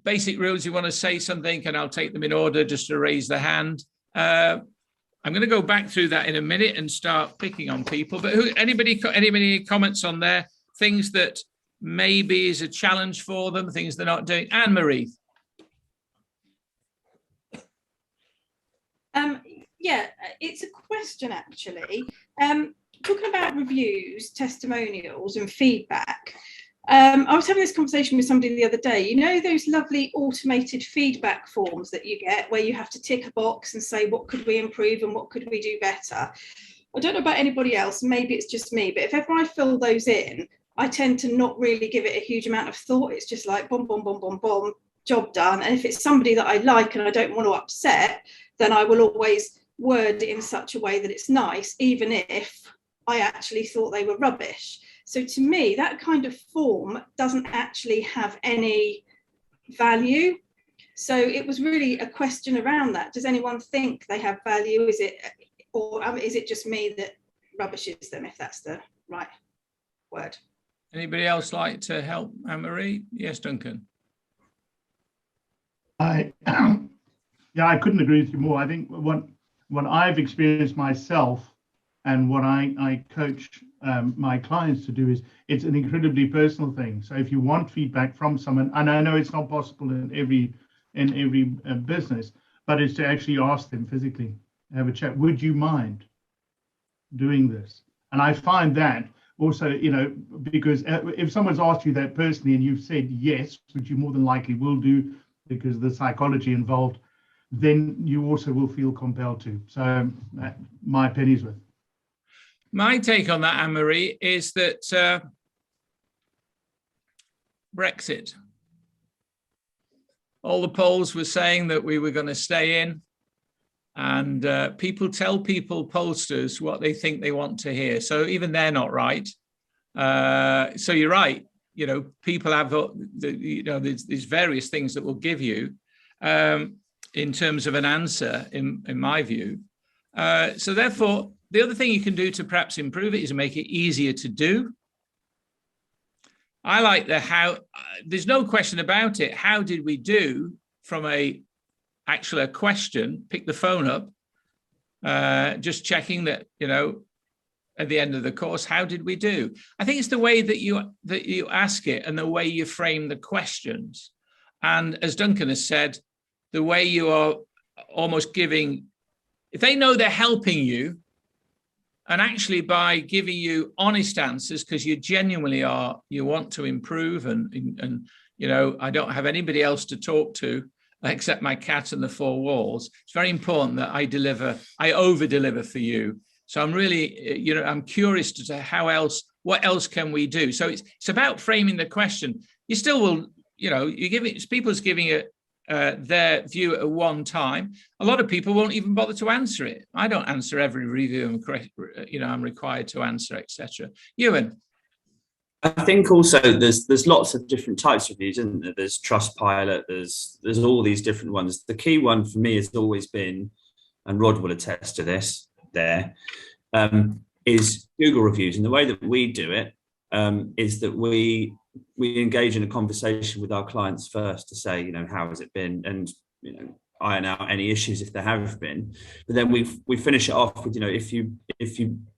basic rules. You want to say something, and I'll take them in order just to raise the hand. I'm going to go back through that in a minute and start picking on people. But anybody comments on there? Things that maybe is a challenge for them, things they're not doing. Anne-Marie. Yeah, it's a question actually. Talking about reviews, testimonials and feedback. I was having this conversation with somebody the other day. You know those lovely automated feedback forms that you get where you have to tick a box and say, what could we improve and what could we do better? I don't know about anybody else, maybe it's just me, but if ever I fill those in, I tend to not really give it a huge amount of thought. It's just like, boom, boom, boom, boom, boom, job done. And if it's somebody that I like and I don't want to upset, then I will always word it in such a way that it's nice, even if I actually thought they were rubbish. So to me, that kind of form doesn't actually have any value. So it was really a question around that. Does anyone think they have value? Is it just me that rubbishes them, if that's the right word? Anybody else like to help Anne-Marie? Yes, Duncan. I couldn't agree with you more. I think what I've experienced myself and what I coach my clients to do is it's an incredibly personal thing. So if you want feedback from someone, and I know it's not possible in every business, but it's to actually ask them physically, have a chat. Would you mind doing this? And I find that also, because if someone's asked you that personally and you've said yes, which you more than likely will do because of the psychology involved, then you also will feel compelled to. So my penny's worth. My take on that, Anne-Marie, is that Brexit. All the polls were saying that we were going to stay in, and people tell pollsters what they think they want to hear. So even they're not right. So you're right. People have there's various things that will give you in terms of an answer, in my view. So therefore, the other thing you can do to perhaps improve it is make it easier to do. I like the how. There's no question about it. How did we do from a question? Pick the phone up, just checking that at the end of the course, how did we do? I think it's the way that you ask it and the way you frame the questions, and as Duncan has said, the way you are almost giving. If they know they're helping you, and actually by giving you honest answers, because you genuinely you want to improve, and I don't have anybody else to talk to except my cat and the four walls. It's very important that I over deliver for you. So I'm really, I'm curious to what else can we do? So it's about framing the question. You still will, people's giving it their view at one time. A lot of people won't even bother to answer it. I don't answer every review I'm required to answer, etc. Ewan. I think also there's lots of different types of reviews, isn't there? There's Trustpilot, there's all these different ones. The key one for me has always been, and Rod will attest to this, is Google reviews. And the way that we do it is that we engage in a conversation with our clients first to say, how has it been, and iron out any issues if there have been. But then we finish it off with,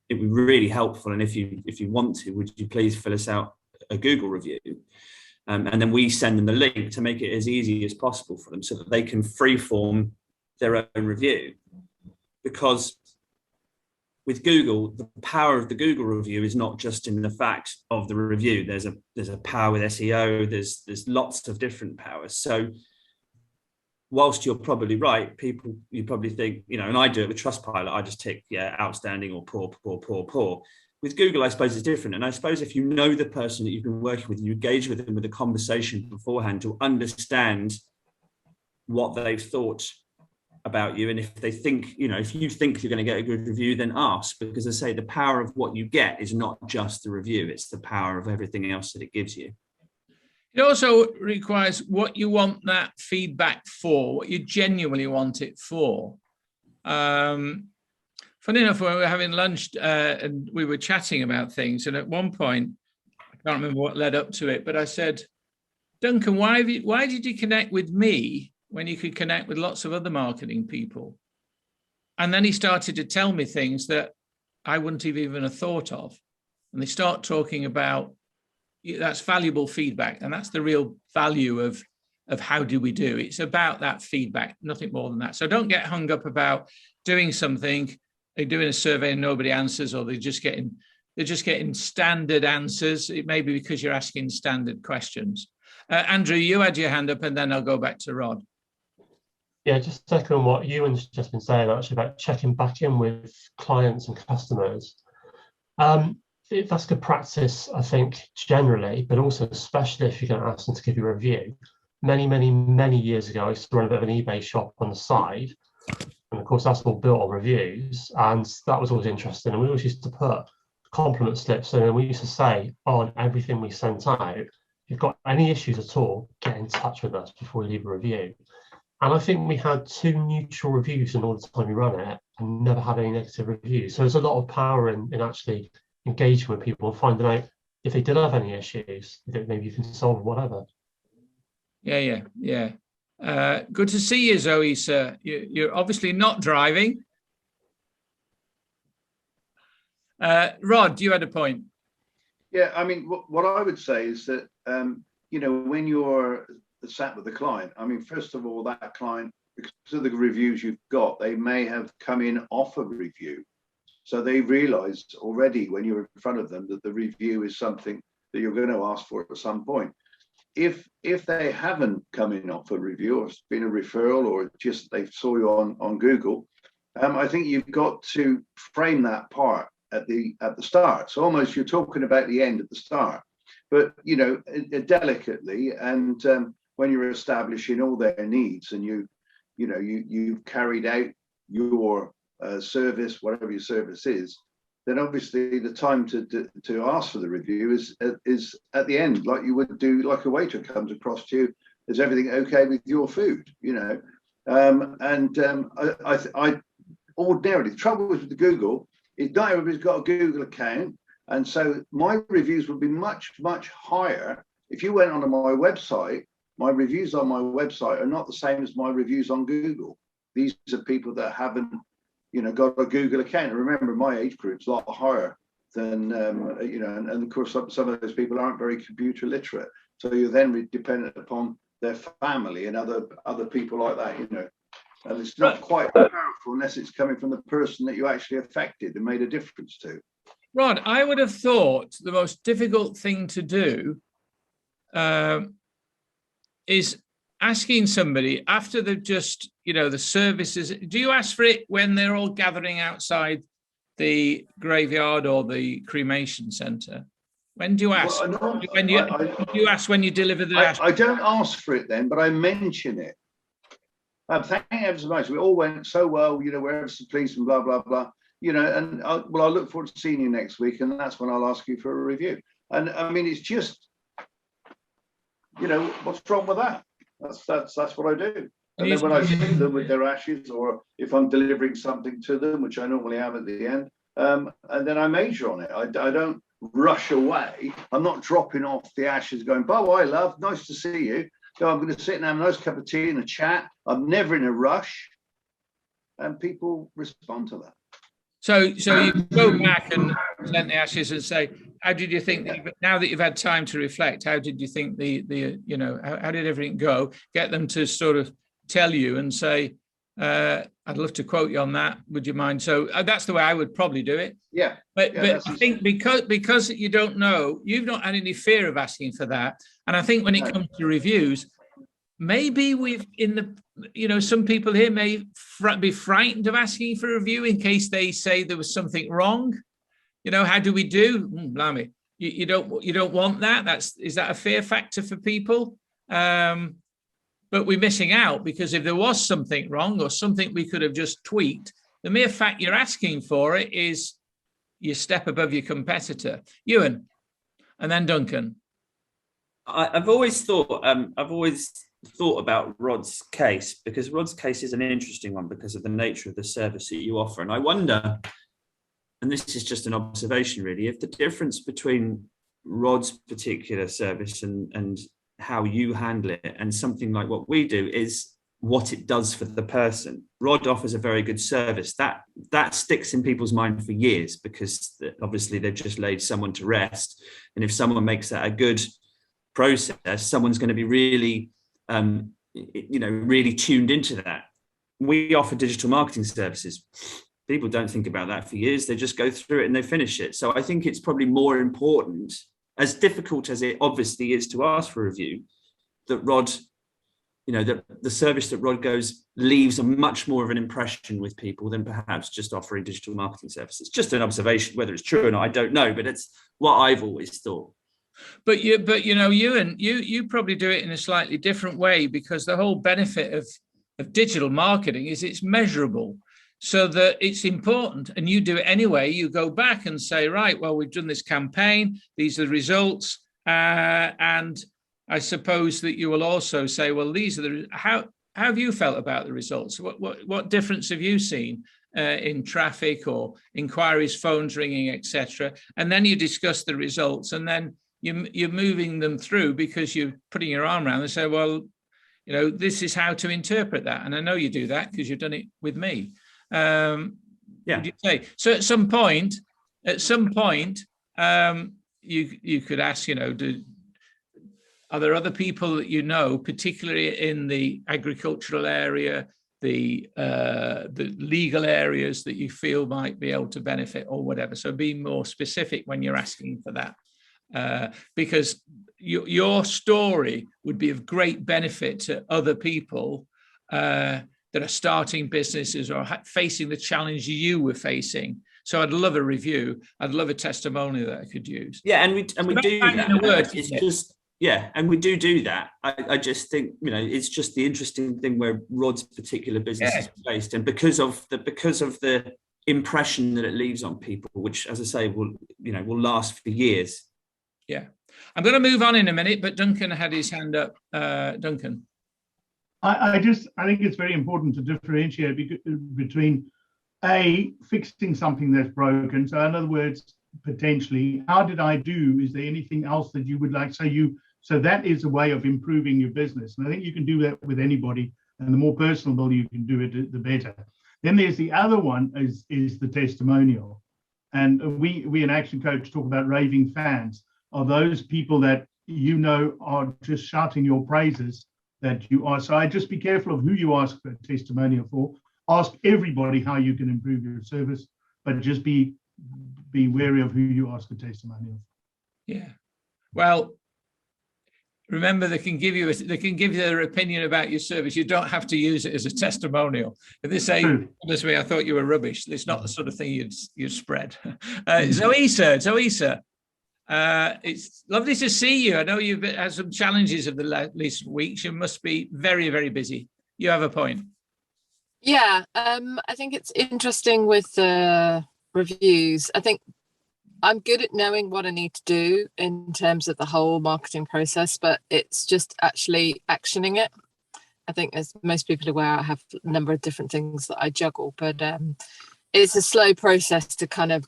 it'd be really helpful, and if you want to, would you please fill us out a Google review? And then we send them the link to make it as easy as possible for them so that they can freeform their own review. Because with Google, the power of the Google review is not just in the fact of the review. There's a power with SEO. There's lots of different powers. So whilst you're probably right, you probably think, and I do it with Trustpilot, I just tick, outstanding or poor, poor, poor, poor. With Google, I suppose it's different. And I suppose if you know the person that you've been working with, you engage with them with a conversation beforehand to understand what they've thought about you. And if they think, if you think you're going to get a good review, then ask, because I say the power of what you get is not just the review, it's the power of everything else that it gives you. It also requires what you want that feedback for, what you genuinely want it for. Funny enough, when we were having lunch and we were chatting about things, and at one point, I can't remember what led up to it, but I said, Duncan, why did you connect with me when you could connect with lots of other marketing people? And then he started to tell me things that I wouldn't have even have thought of. And they start talking about, that's valuable feedback. And that's the real value of how do we do. It's about that feedback, nothing more than that. So don't get hung up about doing something, they're doing a survey and nobody answers, or they're just getting standard answers. It may be because you're asking standard questions. Andrew, you had your hand up, and then I'll go back to Rod. Yeah, just echoing what Ewan's just been saying, actually, about checking back in with clients and customers. That's good practice, I think, generally, but also especially if you're going to ask them to give you a review. Many years ago, I used to run a bit of an eBay shop on the side. And of course, that's all built on reviews. And that was always interesting. And we always used to put compliment slips in, and we used to say on everything we sent out, if you've got any issues at all, get in touch with us before you leave a review. And I think we had 2 neutral reviews in all the time we ran it and never had any negative reviews. So there's a lot of power in actually engaging with people and finding out if they did have any issues, that maybe you can solve whatever. Yeah. Good to see you, Zoe, sir. You're obviously not driving. Rod, you had a point. Yeah, I mean, what I would say is that, when you're sat with the client, I mean, first of all, that client, because of the reviews you've got, they may have come in off a review. So they realized already when you're in front of them that the review is something that you're going to ask for at some point. If they haven't come in off a review, or it's been a referral, or just they saw you on Google, I think you've got to frame that part at the start. So almost you're talking about the end at the start, but delicately, and when you're establishing all their needs, and you've carried out your service, whatever your service is, then obviously the time to ask for the review is at the end, like you would do, like a waiter comes across to you, is everything okay with your food? I ordinarily, the trouble with the Google is not everybody's got a Google account, and so my reviews would be much higher if you went onto my website. My reviews on my website are not the same as my reviews on Google. These are people that haven't, got a Google account. Remember, my age group's a lot higher than, and of course, some of those people aren't very computer literate. So you're then dependent upon their family and other people like that, And it's not quite powerful unless it's coming from the person that you actually affected and made a difference to. Rod, I would have thought the most difficult thing to do is asking somebody after they've just, the services. Do you ask for it when they're all gathering outside the graveyard or the cremation centre? When do you ask? Well, do you ask when you deliver the ashes? I don't ask for it then, but I mention it. Thank you ever so much. We all went so well, we're ever so pleased and blah, blah, blah. And I look forward to seeing you next week, and that's when I'll ask you for a review. And I mean, it's just, what's wrong with that? That's what I do. And then when I see them with their ashes, or if I'm delivering something to them, which I normally am at the end, and then I major on it. I don't rush away. I'm not dropping off the ashes going, "Bye, love, nice to see you." So I'm going to sit and have a nice cup of tea and a chat. I'm never in a rush, and people respond to that. So you go back and present the ashes and say, how did you think, now that you've had time to reflect, how did you think how did everything go? Get them to sort of tell you and say, I'd love to quote you on that. Would you mind? So that's the way I would probably do it. Yeah. But I think because you don't know, you've not had any fear of asking for that. And I think when it comes to reviews, maybe some people here may be frightened of asking for a review in case they say there was something wrong. How do we do? Blimey, you don't want that. Is that a fear factor for people? But we're missing out, because if there was something wrong or something we could have just tweaked, the mere fact you're asking for it is you step above your competitor. Ewan, and then Duncan. I've always thought about Rod's case, because Rod's case is an interesting one because of the nature of the service that you offer. And I wonder, and this is just an observation really, if the difference between Rod's particular service and how you handle it. And something like what we do is what it does for the person. Rod offers a very good service that sticks in people's mind for years, because obviously they've just laid someone to rest. And if someone makes that a good process, someone's going to be really, really tuned into that. We offer digital marketing services. People don't think about that for years. They just go through it and they finish it. So I think it's probably more important, as difficult as it obviously is to ask for a review, that Rod, the service that Rod goes leaves a much more of an impression with people than perhaps just offering digital marketing services. Just an observation, whether it's true or not, I don't know, but it's what I've always thought. But Ewan, you probably do it in a slightly different way, because the whole benefit of digital marketing is it's measurable, so that it's important, and you do it anyway. You go back and say, right, well, we've done this campaign, these are the results, and I suppose that you will also say, well, these are how have you felt about the results? What difference have you seen in traffic or inquiries, phones ringing, etc.? And then you discuss the results, and then you're moving them through, because you're putting your arm around and say, well, this is how to interpret that. And I know you do that because you've done it with me. Yeah. Would you say? So at some point, you could ask, are there other people that particularly in the agricultural area, the legal areas, that you feel might be able to benefit, or whatever? So be more specific when you're asking for that, because your story would be of great benefit to other people that are starting businesses or facing the challenge you were facing. So I'd love a review. I'd love a testimonial that I could use. Yeah, and we do that. In a word, it's just. Yeah, and we do that. I just think, it's just the interesting thing where Rod's particular business is based, and because of the impression that it leaves on people, which, as I say, will last for years. Yeah, I'm going to move on in a minute, but Duncan had his hand up. Duncan, I think it's very important to differentiate between fixing something that's broken. So in other words, potentially, how did I do? Is there anything else that you would like? So that is a way of improving your business. And I think you can do that with anybody. And the more personable you can do it, the better. Then there's the other one is the testimonial. And we in Action Coach talk about raving fans, are those people that are just shouting your praises that you are. So I just be careful of who you ask for a testimonial for. Ask everybody how you can improve your service, but just be wary of who you ask a testimonial. Yeah. Well, remember, they can give you their opinion about your service. You don't have to use it as a testimonial. If they say, honestly, I thought you were rubbish, it's not the sort of thing you'd spread. Zoisa, it's lovely to see you. I know you've had some challenges of the recent weeks. You must be very, very busy. You have a point. Yeah, I think it's interesting with the reviews. I think I'm good at knowing what I need to do in terms of the whole marketing process, but it's just actually actioning it. I think, as most people are aware, I have a number of different things that I juggle, but it's a slow process to kind of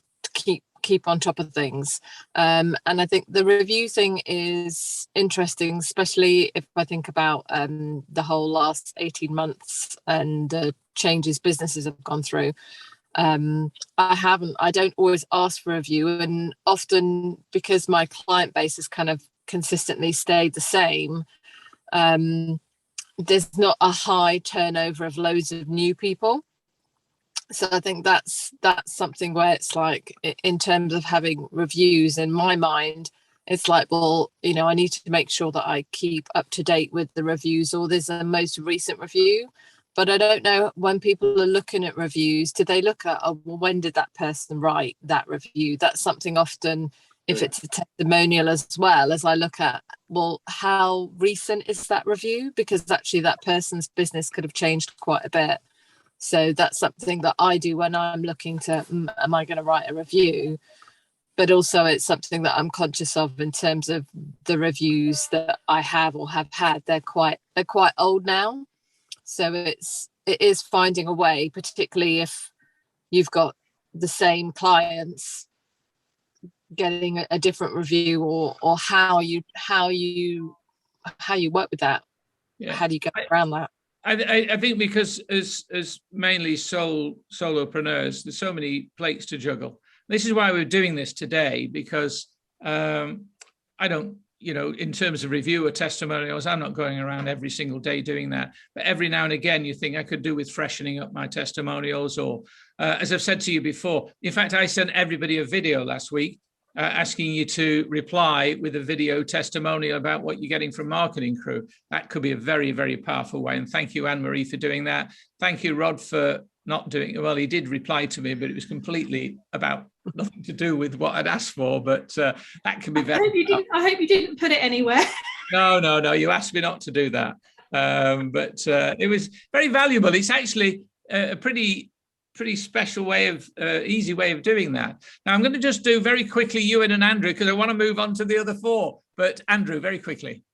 keep on top of things. And I think the review thing is interesting, especially if I think about the whole last 18 months and changes businesses have gone through. I don't always ask for a review, and often because my client base has kind of consistently stayed the same, there's not a high turnover of loads of new people. So I think that's something where it's like, in terms of having reviews, in my mind, it's like, well, I need to make sure that I keep up to date with the reviews, or there's a most recent review. But I don't know, when people are looking at reviews, do they look at, well, when did that person write that review? That's something often, if it's a testimonial as well, as I look at, well, how recent is that review? Because actually that person's business could have changed quite a bit. So that's something that I do when I'm looking to, am I going to write a review? But also it's something that I'm conscious of in terms of the reviews that I have or have had. They're quite old now. So it is finding a way, particularly if you've got the same clients, getting a different review, or how you how you work with that. Yeah. How do you get around that? I think because as mainly solopreneurs, there's so many plates to juggle. This is why we're doing this today, because I don't, in terms of review or testimonials, I'm not going around every single day doing that. But every now and again, you think I could do with freshening up my testimonials, or as I've said to you before, in fact, I sent everybody a video last week asking you to reply with a video testimonial about what you're getting from Marketing Crew. That could be a very, very powerful way. And thank you, Anne-Marie, for doing that. Thank you, Rod, for not doing it. Well, he did reply to me, but it was completely about nothing to do with what I'd asked for. But that can be very... I hope you didn't put it anywhere. No. You asked me not to do that. But it was very valuable. It's actually a pretty special way of easy way of doing that. Now I'm going to just do very quickly Ewan and Andrew, because I want to move on to the other four. But Andrew, very quickly.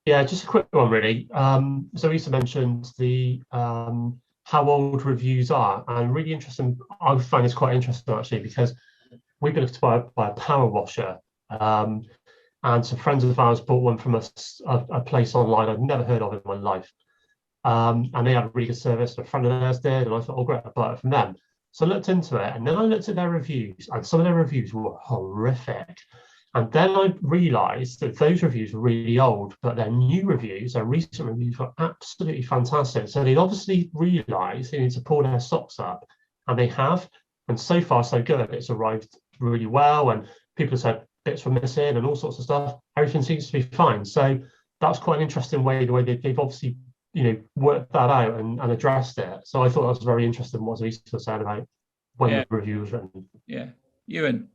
Yeah, just a quick one really. So Lisa mentioned the how old reviews are, and really interesting. I find this quite interesting actually, because we've been looked by a power washer, and some friends of ours bought one from a place online I'd never heard of in my life. And they had a really good service, a friend of theirs did, and I thought, oh great, I'll buy it from them. So I looked into it, and then I looked at their reviews, and some of their reviews were horrific. And then I realised that those reviews were really old, but their new reviews, their recent reviews, were absolutely fantastic. So they'd obviously realised they need to pull their socks up, and they have. And so far, so good. It's arrived really well, and people have said bits were missing and all sorts of stuff. Everything seems to be fine. So that's quite an interesting way, the way they've obviously worked that out and addressed it. So I thought that was very interesting what Lisa was saying about when the review was written. Yeah, Ewan.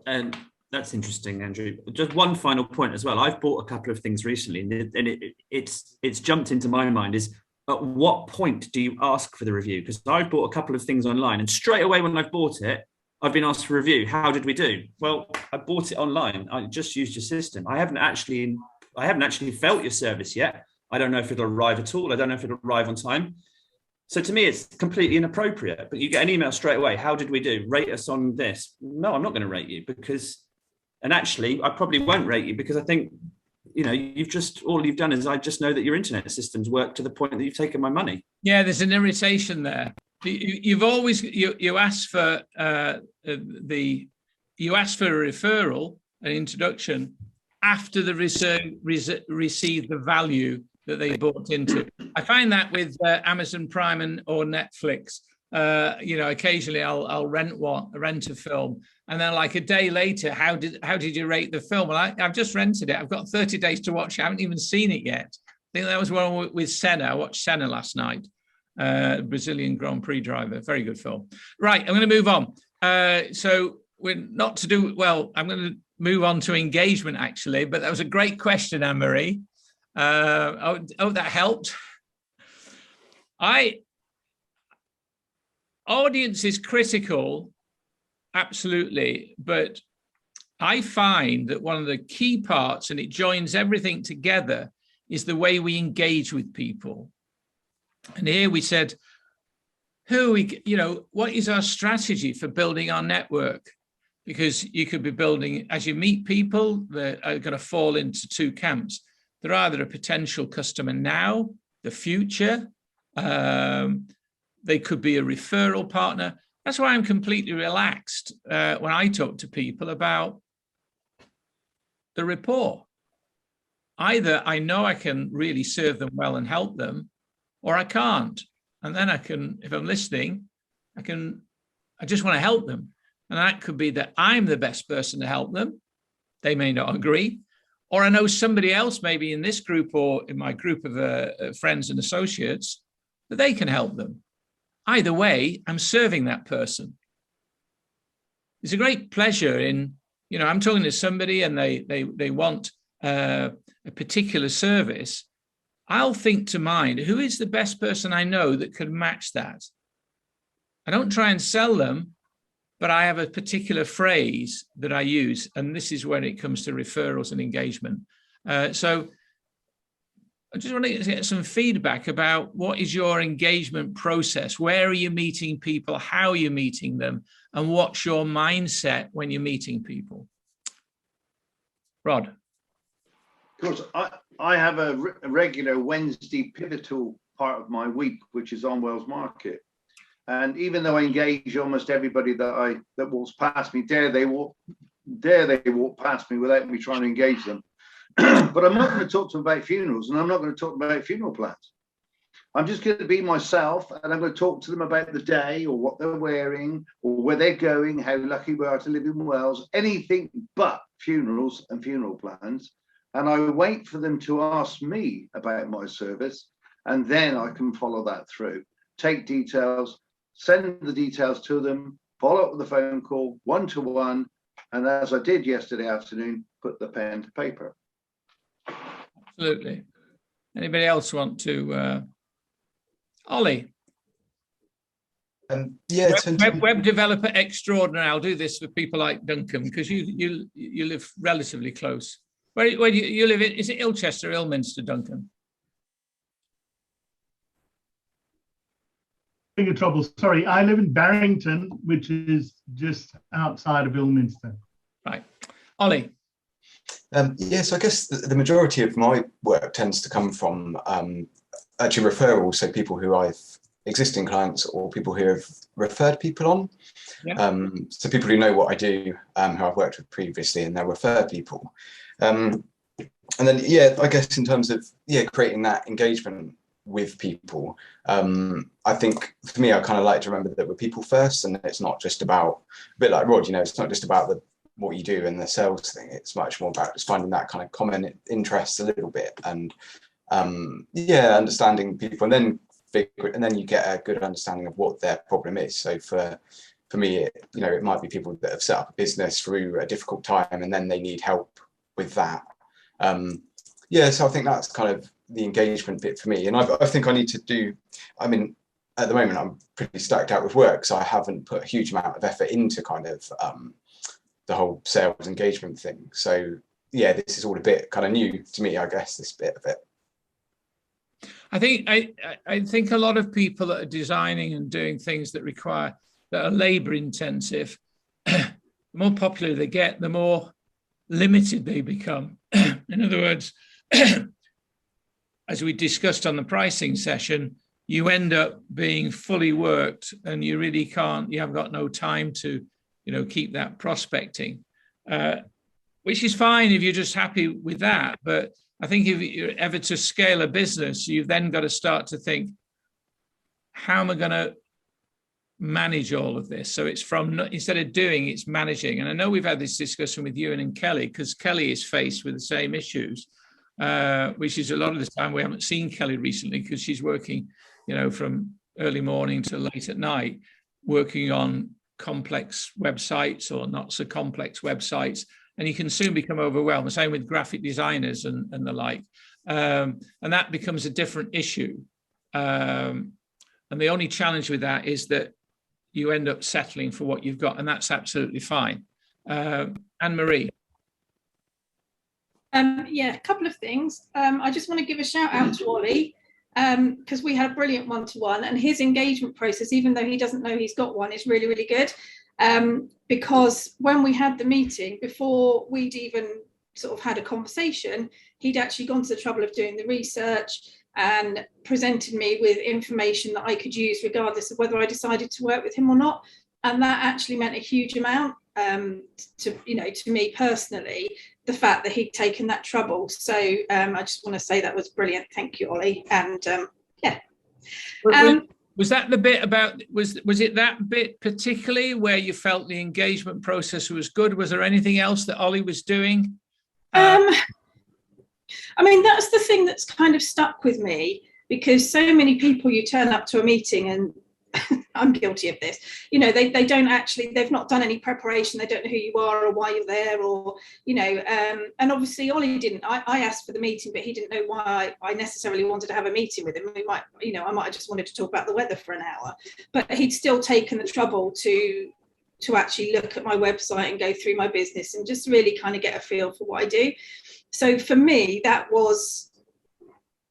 And that's interesting, Andrew. Just one final point as well. I've bought a couple of things recently, and it's jumped into my mind is, at what point do you ask for the review? Because I've bought a couple of things online, and straight away when I've bought it, I've been asked for a review. How did we do? Well, I bought it online. I just used your system. I haven't actually felt your service yet. I don't know if it'll arrive at all. I don't know if it'll arrive on time. So to me, it's completely inappropriate. But you get an email straight away. How did we do? Rate us on this. No, I'm not going to rate you and actually, I probably won't rate you because I think, all you've done is I just know that your internet systems work to the point that you've taken my money. Yeah, there's an irritation there. You've always, you ask for a referral, an introduction, after the receive the value that they bought into. I find that with Amazon Prime or Netflix. Occasionally I'll rent a film, and then like a day later, how did you rate the film? Well, I've just rented it. I've got 30 days to watch it. I haven't even seen it yet. I think that was one with Senna. I watched Senna last night, Brazilian Grand Prix driver. Very good film. Right, I'm going to move on. So we're not to do well. I'm going to move on to engagement actually, but that was a great question, Anne-Marie. That helped. Audience is critical, absolutely, but I find that one of the key parts, and it joins everything together, is the way we engage with people. And here we said, what is our strategy for building our network? Because you could be building, as you meet people, that are going to fall into two camps. They're either a potential customer now, the future, they could be a referral partner. That's why I'm completely relaxed when I talk to people about the rapport. Either I know I can really serve them well and help them, or I can't. And then I can, if I'm listening, I just want to help them. And that could be that I'm the best person to help them. They may not agree. Or I know somebody else, maybe in this group or in my group of friends and associates, that they can help them. Either way, I'm serving that person. There's a great pleasure in, I'm talking to somebody and they want a particular service. I'll think to mind, who is the best person I know that could match that? I don't try and sell them, but I have a particular phrase that I use, and this is when it comes to referrals and engagement. So I just want to get some feedback about what is your engagement process? Where are you meeting people? How are you meeting them? And what's your mindset when you're meeting people? Rod. Of course, I have a regular Wednesday pivotal part of my week, which is on Wells Market. And even though I engage almost everybody that walks past me, dare they walk past me without me trying to engage them. But I'm not going to talk to them about funerals, and I'm not going to talk about funeral plans. I'm just going to be myself, and I'm going to talk to them about the day, or what they're wearing, or where they're going, how lucky we are to live in Wales, anything but funerals and funeral plans. And I wait for them to ask me about my service, and then I can follow that through. Take details, send the details to them, follow up with a phone call, one-to-one, and as I did yesterday afternoon, put the pen to paper. Absolutely. Anybody else want to? Ollie. Yeah, web developer extraordinary. I'll do this for people like Duncan because you live relatively close. Where do you live in? Is it Ilchester or Ilminster, Duncan? Bigger trouble. Sorry, I live in Barrington, which is just outside of Ilminster. Right. Ollie. Yeah, so I guess the majority of my work tends to come from actually referrals, so people who existing clients or people who have referred people on. Yeah. So people who know what I do, who I've worked with previously, and they'll refer people. And then, yeah, I guess in terms of creating that engagement with people, I think for me, I kind of like to remember that we're people first, and it's not just about, a bit like Rod, it's not just about what you do and the sales thing. It's much more about just finding that kind of common interest a little bit, and understanding people, and then you get a good understanding of what their problem is. So for me, it might be people that have set up a business through a difficult time, and then they need help with that. So I think that's kind of the engagement bit for me. And I think I need to do, at the moment, I'm pretty stacked out with work, so I haven't put a huge amount of effort into kind of the whole sales engagement thing. So yeah, this is all a bit kind of new to me, I guess, this bit of it. I think a lot of people that are designing and doing things that are labor intensive, the more popular they get, the more limited they become. In other words, as we discussed on the pricing session, you end up being fully worked, and you really you haven't got no time to, keep that prospecting, which is fine if you're just happy with that. But I think if you're ever to scale a business, you've then got to start to think, how am I going to manage all of this? So it's instead of doing, it's managing. And I know we've had this discussion with Ewan and Kelly, because Kelly is faced with the same issues, which is a lot of the time we haven't seen Kelly recently because she's working, from early morning to late at night, working on complex websites or not so complex websites. And you can soon become overwhelmed. The same with graphic designers and the like. And that becomes a different issue. And the only challenge with that is that you end up settling for what you've got, and that's absolutely fine. Anne-Marie. A couple of things. I just want to give a shout out to Ollie, because we had a brilliant one-to-one, and his engagement process, even though he doesn't know he's got one, is really, really good. Because when we had the meeting, before we'd even sort of had a conversation, he'd actually gone to the trouble of doing the research and presented me with information that I could use regardless of whether I decided to work with him or not. And that actually meant a huge amount to me personally, the fact that he'd taken that trouble. So I just want to say that was brilliant. Thank you, Ollie. And was that the bit about, was it that bit particularly where you felt the engagement process was good? Was there anything else that Ollie was doing? That's the thing that's kind of stuck with me, because so many people, you turn up to a meeting, and I'm guilty of this, they don't actually, they've not done any preparation. They don't know who you are or why you're there, or, and obviously Ollie didn't. I asked for the meeting, but he didn't know why I necessarily wanted to have a meeting with him. I might have just wanted to talk about the weather for an hour, but he'd still taken the trouble to actually look at my website and go through my business and just really kind of get a feel for what I do. So for me, that was,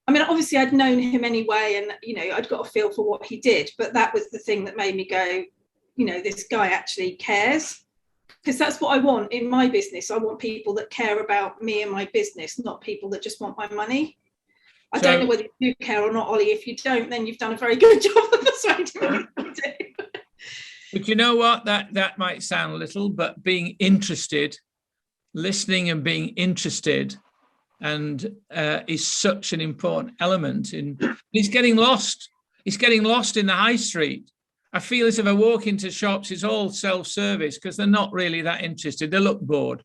obviously I'd known him anyway, and, I'd got a feel for what he did, but that was the thing that made me go, this guy actually cares. because that's what I want in my business. I want people that care about me and my business, not people that just want my money. I don't know whether you do care or not, Ollie. If you don't, then you've done a very good job of persuading me to do. But you know what? That might sound little, but being interested, listening and being interested, and is such an important element. He's getting lost. He's getting lost in the high street. I feel as if I walk into shops, it's all self-service because they're not really that interested. They look bored.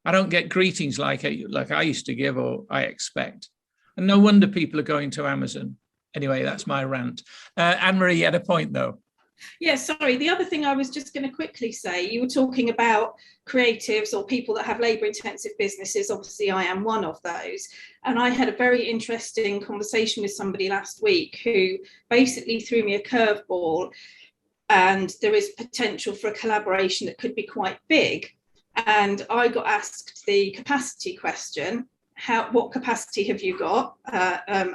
I don't get greetings like I used to give or I expect. And no wonder people are going to Amazon. Anyway, that's my rant. Anne-Marie, you had a point though. Yeah, sorry. The other thing I was just going to quickly say, you were talking about creatives or people that have labour intensive businesses. Obviously, I am one of those. And I had a very interesting conversation with somebody last week who basically threw me a curveball. And there is potential for a collaboration that could be quite big. And I got asked the capacity question. What capacity have you got?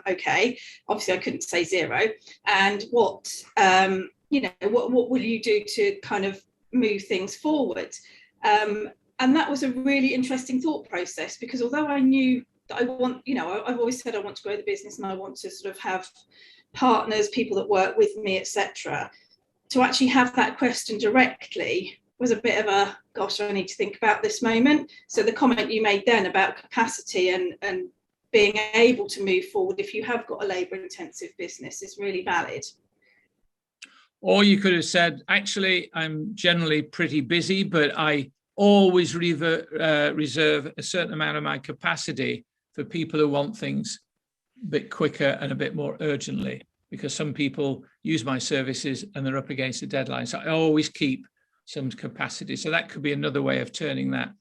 Okay, obviously I couldn't say 0. And what will you do to kind of move things forward? And that was a really interesting thought process, because although I knew that I've always said I want to grow the business and I want to sort of have partners, people that work with me, etc. To actually have that question directly was a bit of a, gosh, I need to think about this moment. So the comment you made then about capacity and being able to move forward if you have got a labour intensive business is really valid. Or you could have said, actually, I'm generally pretty busy, but I always reserve a certain amount of my capacity for people who want things a bit quicker and a bit more urgently, because some people use my services and they're up against a deadline. So I always keep some capacity. So that could be another way of turning that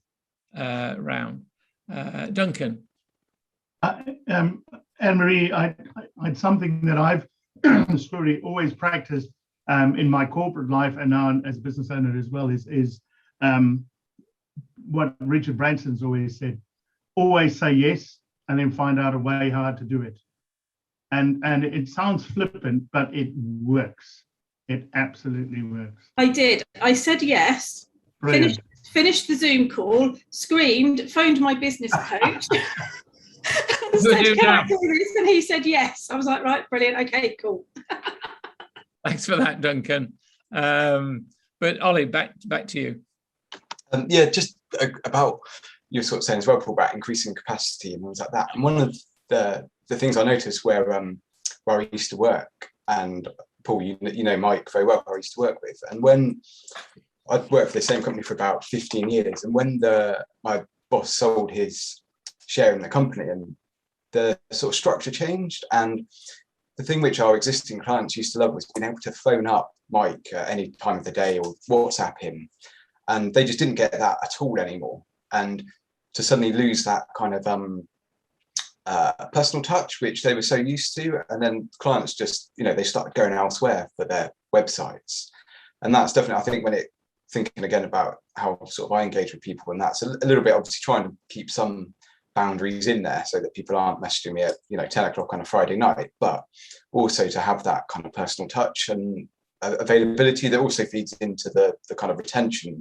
round. Duncan. Anne-Marie, I something that I've always practiced in my corporate life and now as a business owner as well is what Richard Branson's always said: always say yes and then find out a way how to do it. And it sounds flippant, but it works. It absolutely works. I did. I said yes, finished the Zoom call, screamed, phoned my business coach, and said, can I do this? And he said yes. I was like, right, brilliant. Okay, cool. Thanks for that, Duncan. But Ollie, back to you. Yeah, just about you were sort of saying as well, Paul, about increasing capacity and things like that. And one of the things I noticed where I used to work, and Paul, you know Mike very well, who I used to work with, and when I'd worked for the same company for about 15 years, and when my boss sold his share in the company, and the sort of structure changed, and the thing which our existing clients used to love was being able to phone up Mike at any time of the day or WhatsApp him, and they just didn't get that at all anymore. And to suddenly lose that kind of personal touch, which they were so used to, and then clients just, they started going elsewhere for their websites. And that's definitely, I think, when thinking again about how sort of I engage with people, and that's a little bit obviously trying to keep some boundaries in there so that people aren't messaging me at 10 o'clock on a Friday night, but also to have that kind of personal touch and availability that also feeds into the kind of retention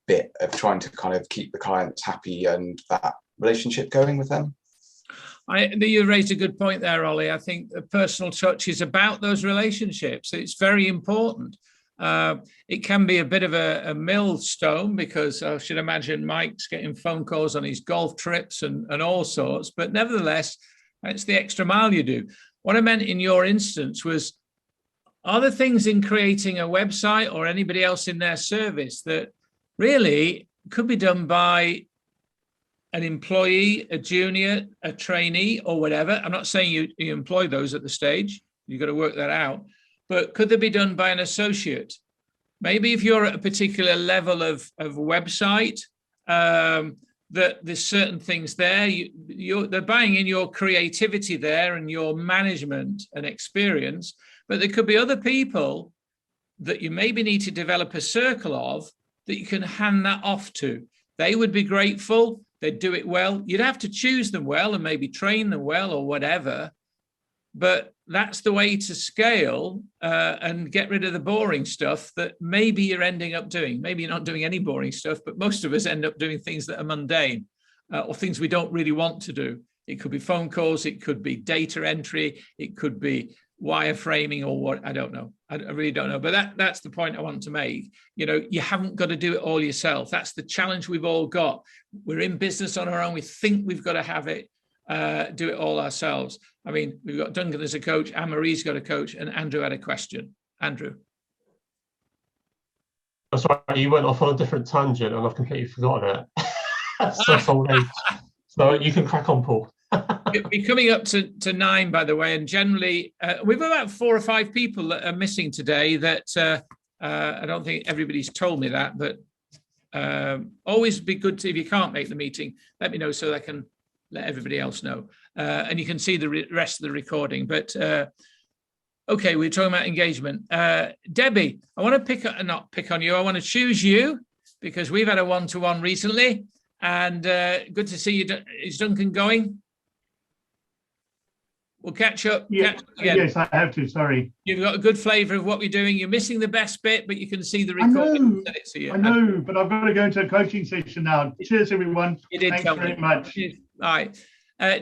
bit of trying to kind of keep the clients happy and that relationship going with them. You raised a good point there, Ollie. I think the personal touch is about those relationships. It's very important. It can be a bit of a millstone, because I should imagine Mike's getting phone calls on his golf trips and all sorts, but nevertheless, it's the extra mile you do. What I meant in your instance was, are there things in creating a website or anybody else in their service that really could be done by an employee, a junior, a trainee, or whatever? I'm not saying you employ those at the stage. You've got to work that out. But could they be done by an associate? Maybe if you're at a particular level of website, that there's certain things there. They're buying in your creativity there and your management and experience. But there could be other people that you maybe need to develop a circle of that you can hand that off to. They would be grateful. They'd do it well. You'd have to choose them well and maybe train them well or whatever. but that's the way to scale and get rid of the boring stuff that maybe you're ending up doing. Maybe you're not doing any boring stuff, but most of us end up doing things that are mundane or things we don't really want to do. It could be phone calls, it could be data entry, it could be wireframing or what, I don't know. I really don't know. But that's the point I want to make. You know, you haven't got to do it all yourself. That's the challenge we've all got. We're in business on our own. We think we've got to have it, do it all ourselves. I mean, we've got Duncan as a coach, Anne-Marie's got a coach, and Andrew had a question. Andrew. That's right, you went off on a different tangent and I've completely forgotten it. So you can crack on, Paul. We're coming up to 9, by the way, and generally we've about 4 or 5 people that are missing today that I don't think everybody's told me that, but always be good to, if you can't make the meeting, let me know so I can let everybody else know. And you can see the rest of the recording. But okay, we're talking about engagement. Debbie, I want to not pick on you. I want to choose you because we've had a one-to-one recently, and good to see you. Is Duncan going? We'll catch up. Yeah, catch up again. yes, I have to. Sorry. You've got a good flavour of what we're doing. You're missing the best bit, but you can see the recording. I know, but I've got to go into a coaching session now. Cheers, everyone. You did. Thanks tell very me. much. All right.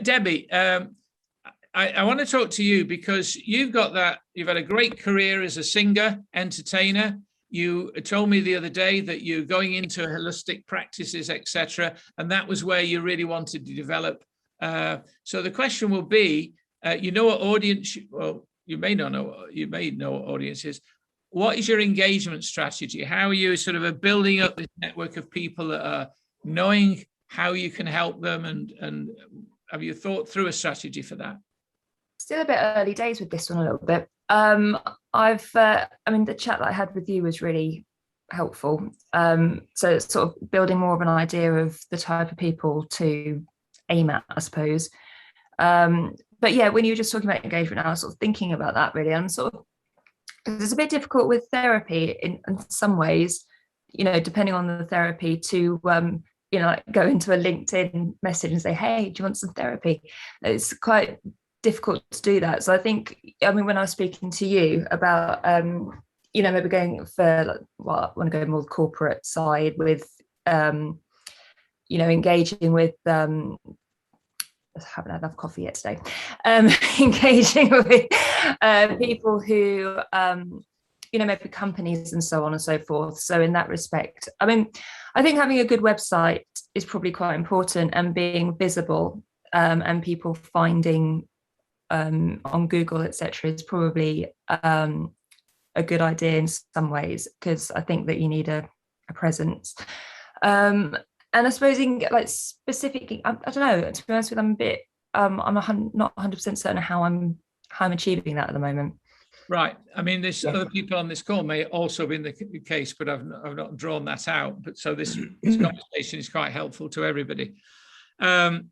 Debbie, I want to talk to you because you've had a great career as a singer, entertainer. You told me the other day that you're going into holistic practices, etc., and that was where you really wanted to develop. So the question will be, you know what audience, well, you may not know, you may know what audience is. What is your engagement strategy? How are you sort of building up this network of people that are knowing how you can help them, and have you thought through a strategy for that? Still a bit early days with this one a little bit. I mean, the chat that I had with you was really helpful. So it's sort of building more of an idea of the type of people to aim at, I suppose. But yeah, when you were just talking about engagement, I was sort of thinking about that really. I'm sort of, because it's a bit difficult with therapy in some ways, you know, depending on the therapy to, you know, like go into a LinkedIn message and say, hey, do you want some therapy? It's quite difficult to do that. So I think, I mean, when I was speaking to you about, you know, maybe going for, like, well, I want to go more the corporate side with, you know, engaging with, I haven't had enough coffee yet today, engaging with people who, you know, maybe companies and so on and so forth. So in that respect, I mean, I think having a good website is probably quite important, and being visible and people finding on Google, etc., is probably a good idea in some ways, because I think that you need a presence. And I suppose you can get like specific, I don't know, to be honest with you, I'm a bit, I'm not 100% certain of how I'm achieving that at the moment. Right. I mean, there's other people on this call may also be in the case, but I've not drawn that out. But so this conversation is quite helpful to everybody. And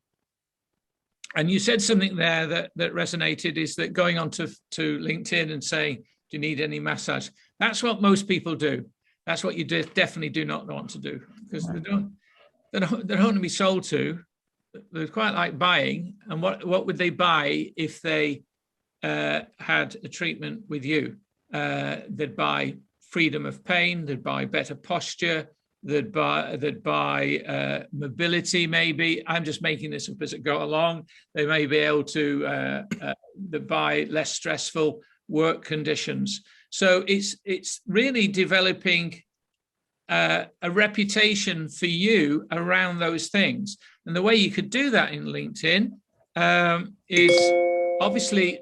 you said something there that resonated, is that going on to LinkedIn and saying, do you need any massage? That's what most people do. That's what you definitely do not want to do, because they don't want to be sold to. They quite like buying. And what would they buy if they had a treatment with you? They'd buy freedom of pain, they'd buy better posture, they'd buy mobility maybe. I'm just making this up as it go along. They may be able to buy less stressful work conditions. So it's really developing a reputation for you around those things. And the way you could do that in LinkedIn is obviously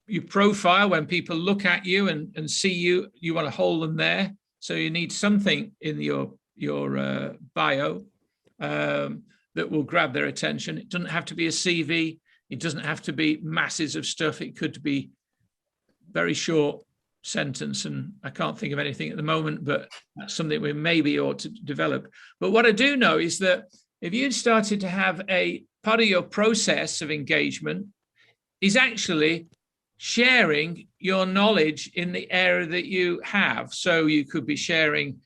your profile. When people look at you and see you, you want to hold them there. So you need something in your bio that will grab their attention. It doesn't have to be a CV. It doesn't have to be masses of stuff. It could be very short sentence, and I can't think of anything at the moment, but that's something we maybe ought to develop. But what I do know is that if you started to have a part of your process of engagement is actually sharing your knowledge in the area that you have. So you could be sharing,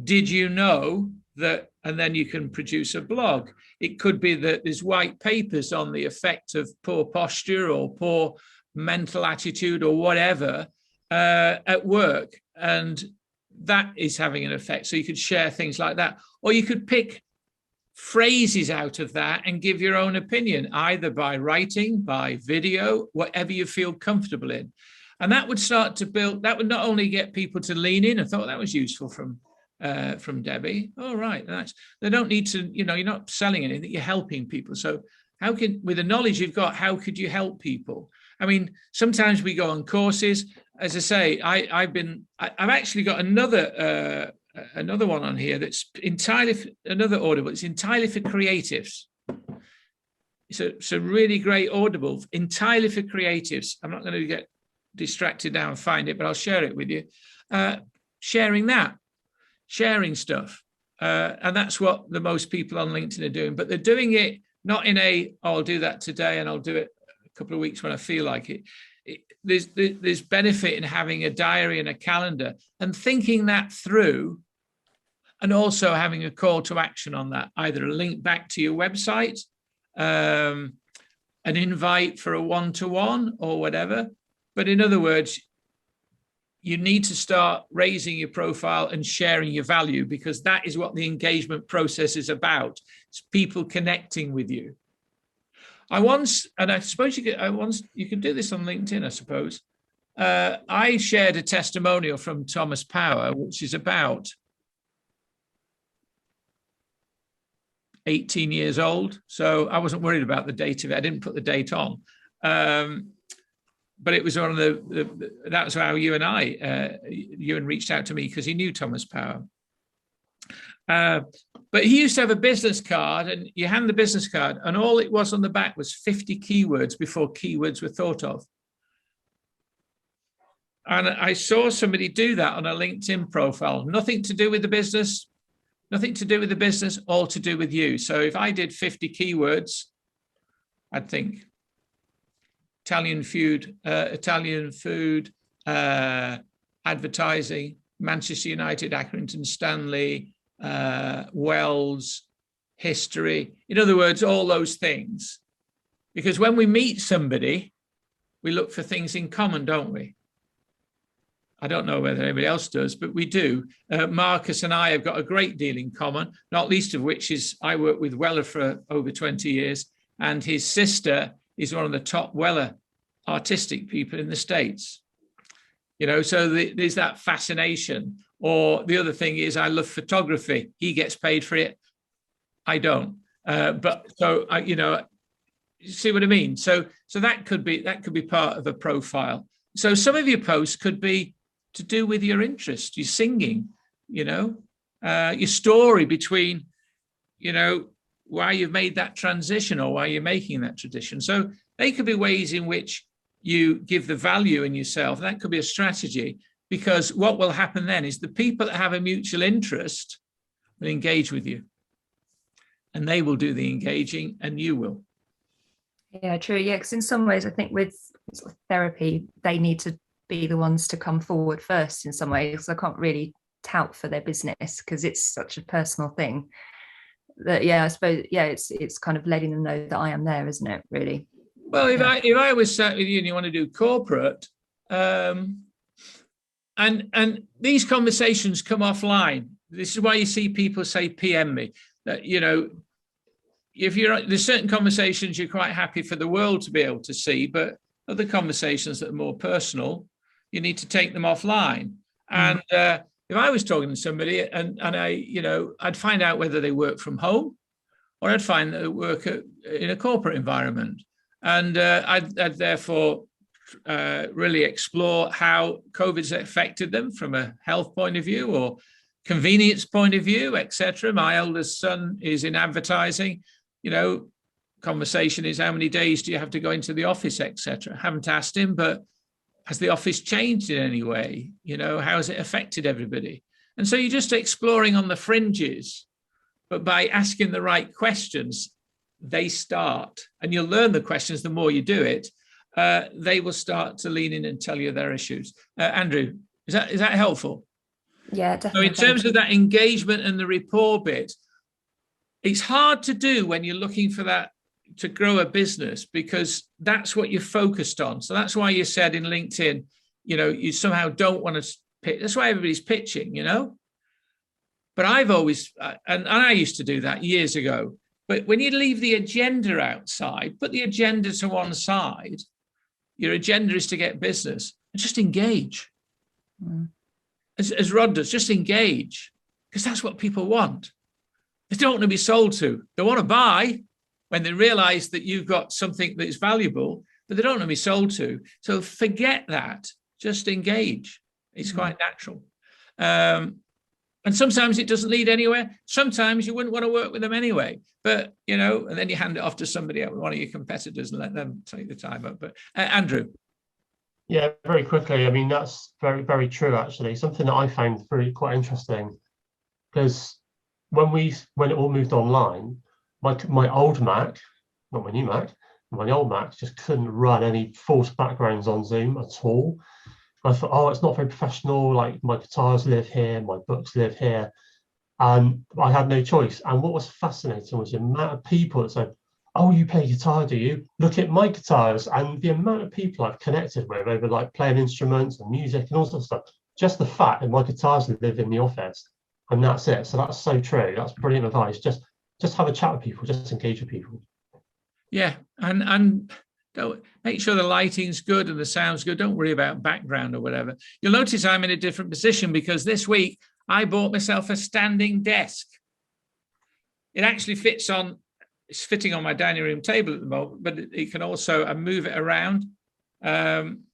did you know that, and then you can produce a blog. It could be that there's white papers on the effect of poor posture or poor mental attitude or whatever at work, and that is having an effect. So you could share things like that, or you could pick phrases out of that and give your own opinion, either by writing, by video, whatever you feel comfortable in. And that would start to build, that would not only get people to lean in. I thought that was useful from Debbie. Oh, right. They don't need to, you're not selling anything, you're helping people. So how can, with the knowledge you've got, how could you help people? I mean, sometimes we go on courses. As I say, I've actually got another one on here that's entirely another Audible. It's entirely for creatives. It's a really great Audible, entirely for creatives. I'm not going to get distracted now and find it, but I'll share it with you. Sharing stuff. And that's what the most people on LinkedIn are doing, but they're doing it not in I'll do that today and I'll do it a couple of weeks when I feel like it. There's benefit in having a diary and a calendar and thinking that through, and also having a call to action on that, either a link back to your website, an invite for a one-to-one or whatever. But in other words, you need to start raising your profile and sharing your value, because that is what the engagement process is about. It's people connecting with you. I suppose you could do this on LinkedIn, I suppose. I shared a testimonial from Thomas Power, which is about 18 years old. So I wasn't worried about the date of it. I didn't put the date on. But it was one of that's how Ewan reached out to me, because he knew Thomas Power. But he used to have a business card, and you hand the business card, and all it was on the back was 50 keywords before keywords were thought of. And I saw somebody do that on a LinkedIn profile. Nothing to do with the business, all to do with you. So if I did 50 keywords, I'd think Italian food, advertising, Manchester United, Accrington Stanley, Wells, history. In other words, all those things. Because when we meet somebody, we look for things in common, don't we? I don't know whether anybody else does, but we do. Marcus and I have got a great deal in common, not least of which is I worked with Weller for over 20 years, and his sister is one of the top Weller artistic people in the States. So there's that fascination. Or the other thing is, I love photography. He gets paid for it. I don't. But so you see what I mean? So that could be part of a profile. So some of your posts could be to do with your interest, your singing, your story between, why you've made that transition or why you're making that tradition. So they could be ways in which you give the value in yourself. That could be a strategy, because what will happen then is the people that have a mutual interest will engage with you, and they will do the engaging and you will. Yeah, true. Yeah, because in some ways, I think with sort of therapy, they need to be the ones to come forward first in some ways. I can't really tout for their business because it's such a personal thing. That, I suppose, it's kind of letting them know that I am there, isn't it, really? Well, if I was sat with you and you want to do corporate, and these conversations come offline. This is why you see people say PM me. That if there's certain conversations you're quite happy for the world to be able to see, but other conversations that are more personal, you need to take them offline. And if I was talking to somebody and I'd find out whether they work from home, or I'd find that they work in a corporate environment, and I'd therefore really explore how COVID's affected them from a health point of view or convenience point of view, etc. My eldest son is in advertising. Conversation is, how many days do you have to go into the office, etc. Haven't asked him, but has the office changed in any way? How has it affected everybody? And so you're just exploring on the fringes, but by asking the right questions, they start, and you'll learn the questions the more you do it. They will start to lean in and tell you their issues. Andrew, is that helpful? Yeah, definitely. So in terms of that engagement and the rapport bit, it's hard to do when you're looking for that to grow a business because that's what you're focused on. So that's why you said in LinkedIn, you know, you somehow don't want to pitch. That's why everybody's pitching, you know. But I've always, and I used to do that years ago. But when you leave the agenda outside, put the agenda to one side, your agenda is to get business, and just engage. As Rod does, just engage, because that's what people want. They don't want to be sold to. They want to buy when they realize that you've got something that is valuable, but they don't want to be sold to. So forget that. Just engage. It's quite natural. And sometimes it doesn't lead anywhere. Sometimes you wouldn't want to work with them anyway. But, you know, and then you hand it off to somebody else, one of your competitors, and let them take the time up. But Andrew. Yeah, very quickly. I mean, that's very, very true, actually. Something that I found really quite interesting, because when it all moved online, my old Mac, not my new Mac, my old Mac just couldn't run any forced backgrounds on Zoom at all. I thought, oh, it's not very professional. Like, my guitars live here, my books live here. And I had no choice. And what was fascinating was the amount of people that said, oh, you play guitar, do you? Look at my guitars. And the amount of people I've connected with over like playing instruments and music and all sorts of stuff. Just the fact that my guitars live in the office, and that's it. So that's so true. That's brilliant advice. Just have a chat with people, just engage with people. Yeah, and don't make sure the lighting's good and the sound's good. Don't worry about background or whatever. You'll notice I'm in a different position because this week I bought myself a standing desk. It actually fits on, it's fitting on my dining room table at the moment, but it can also move it around. And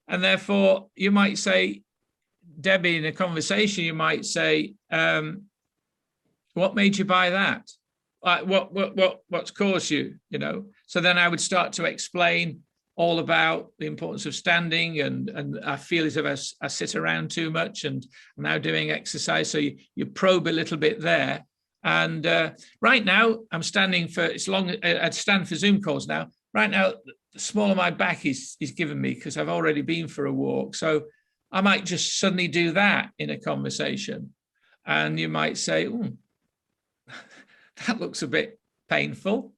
therefore you might say, Debbie, in a conversation, you might say, what made you buy that? What's caused you, you know? So then I would start to explain all about the importance of standing, and I feel as if I sit around too much, and I'm now doing exercise. So you probe a little bit there. And right now I'm standing for, it's long, I'd stand for Zoom calls now. Right now, the small of my back is given me because I've already been for a walk. So I might just suddenly do that in a conversation. And you might say, that looks a bit painful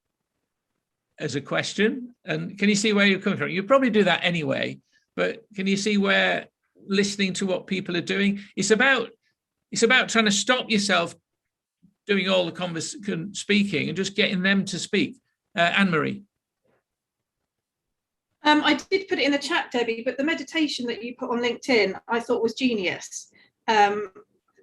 as a question. And can you see where you're coming from? You probably do that anyway, but can you see where listening to what people are doing? It's about trying to stop yourself doing all the speaking and just getting them to speak. Anne-Marie. I did put it in the chat, Debbie, but the meditation that you put on LinkedIn, I thought was genius.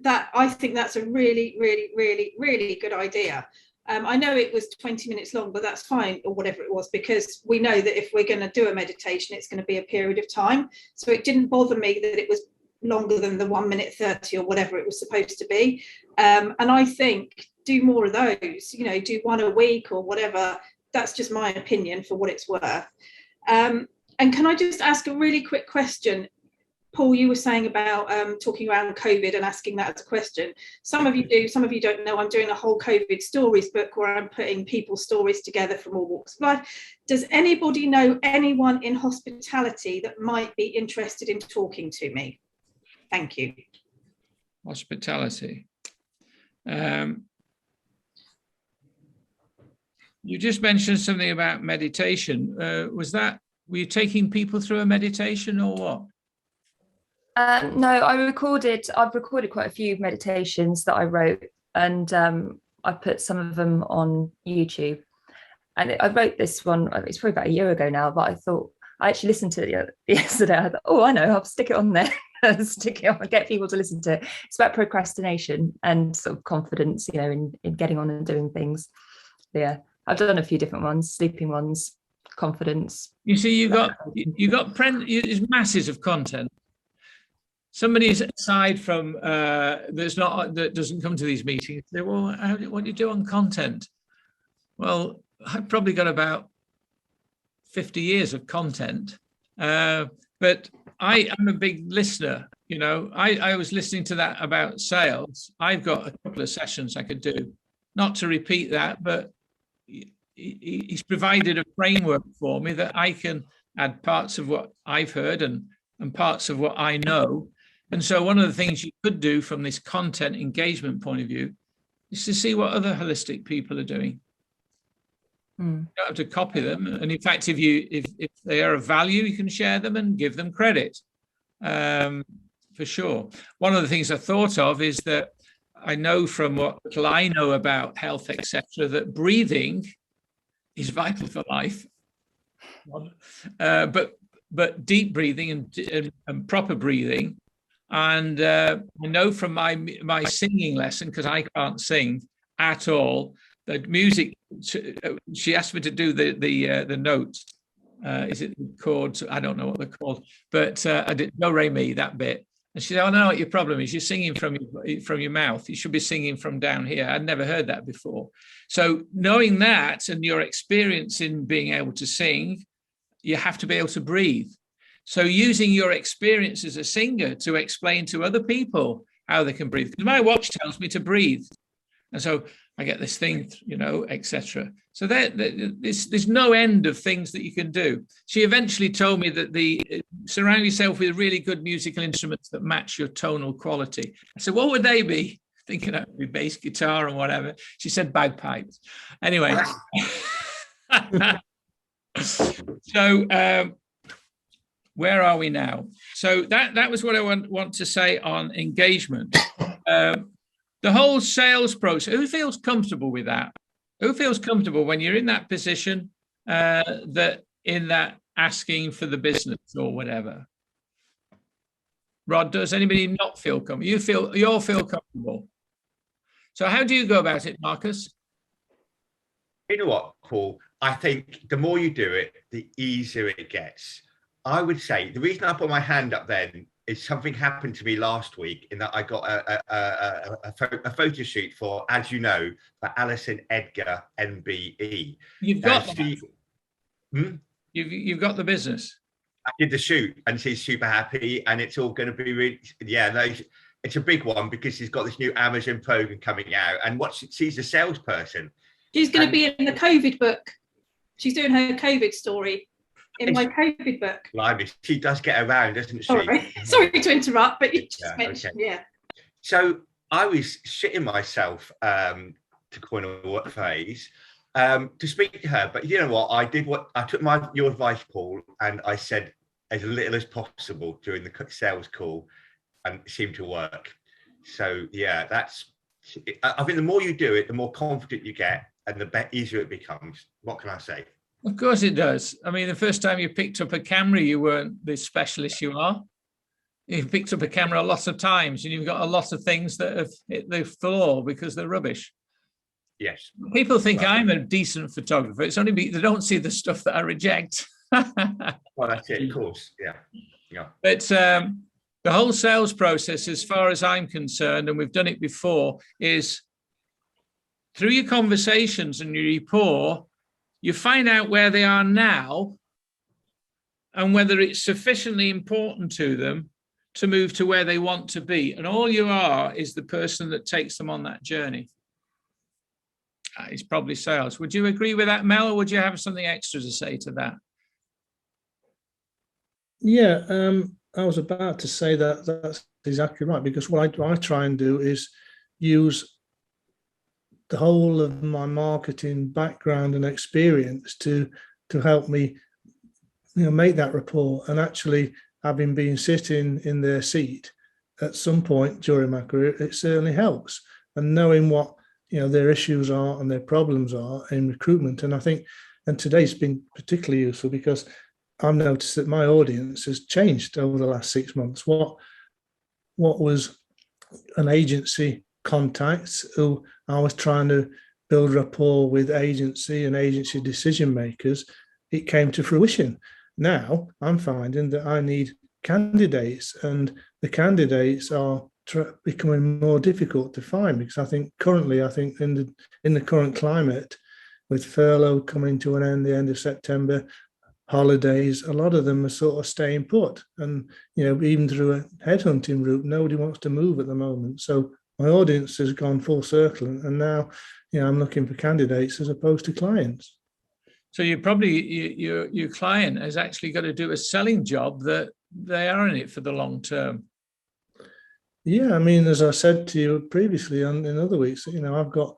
That I think that's a really, really, really, really good idea. I know it was 20 minutes long, but that's fine, or whatever it was, because we know that if we're going to do a meditation, it's going to be a period of time. So it didn't bother me that it was longer than the 1 minute 30 or whatever it was supposed to be. And I think do more of those, you know, do one a week or whatever. That's just my opinion for what it's worth. And can I just ask a really quick question? Paul, you were saying about talking around COVID and asking that as a question. Some of you do, some of you don't know. I'm doing a whole COVID stories book where I'm putting people's stories together from all walks of life. Does anybody know anyone in hospitality that might be interested in talking to me? Thank you. Hospitality. You just mentioned something about meditation. Were you taking people through a meditation or what? No, I've recorded quite a few meditations that I wrote, and I put some of them on YouTube. And I wrote this one, it's probably about a year ago now, but I actually listened to it yesterday. I thought, oh, I know, I'll stick it on there. Stick it on, get people to listen to it. It's about procrastination and sort of confidence, you know, in getting on and doing things. Yeah, I've done a few different ones, sleeping ones, confidence. You see, there's masses of content. Somebody aside from that doesn't come to these meetings, they well, what do you do on content? Well, I've probably got about 50 years of content, but I am a big listener. You know, I was listening to that about sales. I've got a couple of sessions I could do, not to repeat that, but he's provided a framework for me that I can add parts of what I've heard and parts of what I know. And so one of the things you could do from this content engagement point of view is to see what other holistic people are doing. Mm. You don't have to copy them. And in fact, if they are of value, you can share them and give them credit, for sure. One of the things I thought of is that I know from what little I know about health, etc., that breathing is vital for life. But deep breathing and proper breathing. And I know from my singing lesson, because I can't sing at all, the music, she asked me to do the notes. Is it chords? I don't know what they're called, but I did do, re, mi, that bit. And she said, "Oh, no, what your problem is, you're singing from your mouth. You should be singing from down here." I'd never heard that before. So knowing that and your experience in being able to sing, you have to be able to breathe. So using your experience as a singer to explain to other people how they can breathe. Because my watch tells me to breathe. And so I get this thing, etc. So there's no end of things that you can do. She eventually told me that surround yourself with really good musical instruments that match your tonal quality. I said, what would they be? Thinking that would be bass guitar and whatever. She said bagpipes. Anyway. So where are we now? So that was what I want to say on engagement. The whole sales process, who feels comfortable with that? Who feels comfortable when you're in that position, that asking for the business or whatever? Rod, does anybody not feel comfortable? You all feel comfortable. So how do you go about it, Marcus? You know what, Paul? I think the more you do it, the easier it gets. I would say the reason I put my hand up then is something happened to me last week in that I got a photo shoot for, as you know, for Alison Edgar MBE. You've got You've got the business. I did the shoot and she's super happy, and it's all going to be really, it's a big one because she's got this new Amazon program coming out, and she's a salesperson. She's going to be in the COVID book. She's doing her COVID story in my COVID book. Blimey, she does get around, doesn't she? Sorry to interrupt, but you just mentioned, So I was shitting myself, to coin a phrase, to speak to her. But you know what? I took your advice, Paul, and I said as little as possible during the sales call, and it seemed to work. So yeah, I think the more you do it, the more confident you get, and the easier it becomes. What can I say? Of course it does. I mean, the first time you picked up a camera, you weren't the specialist you are. You've picked up a camera lots of times, and you've got a lot of things that have hit the floor because they're rubbish. Yes. People think I'm a decent photographer. It's only they don't see the stuff that I reject. Well, that's it, of course. Yeah. But the whole sales process, as far as I'm concerned, and we've done it before, is through your conversations and your rapport, you find out where they are now and whether it's sufficiently important to them to move to where they want to be. And all you are is the person that takes them on that journey. It's probably sales. Would you agree with that, Mel, or would you have something extra to say to that? Yeah, I was about to say that's exactly right, because what I try and do is use the whole of my marketing background and experience to help me, make that rapport. And actually, having been sitting in their seat at some point during my career, it certainly helps. And knowing what their issues are and their problems are in recruitment. And I think, and today's been particularly useful because I've noticed that my audience has changed over the last 6 months. What was an agency contacts who I was trying to build rapport with agency and agency decision makers, it came to fruition. Now I'm finding that I need candidates, and the candidates are becoming more difficult to find, because I think in the current climate, with furlough coming to an end the end of September, holidays, a lot of them are sort of staying put, and even through a headhunting route, nobody wants to move at the moment. So my audience has gone full circle, and now I'm looking for candidates as opposed to clients. So you probably your client has actually got to do a selling job that they are in it for the long term. Yeah, I mean, as I said to you previously in other weeks, I've got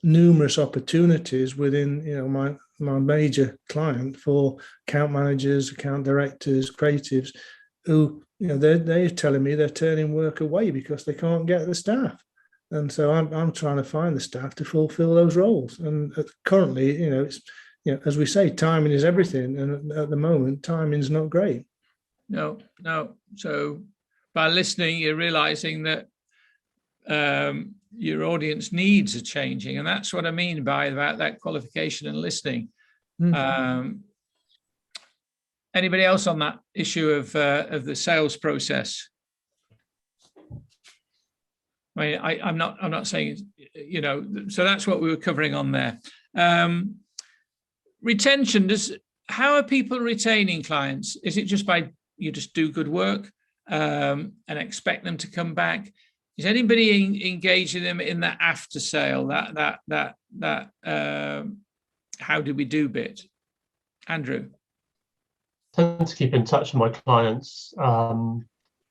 numerous opportunities within, my major client for account managers, account directors, creatives, who, they're telling me they're turning work away because they can't get the staff. And so I'm trying to find the staff to fulfill those roles. And currently, it's, as we say, timing is everything. And at the moment, timing's not great. No. So by listening, you're realizing that your audience needs are changing. And that's what I mean about that qualification and listening. Anybody else on that issue of the sales process? I mean, I'm not saying, so that's what we were covering on there. Retention, how are people retaining clients? Is it just by you just do good work and expect them to come back? Is anybody engaging them in that after sale, that how do we do bit? Andrew? I tend to keep in touch with my clients on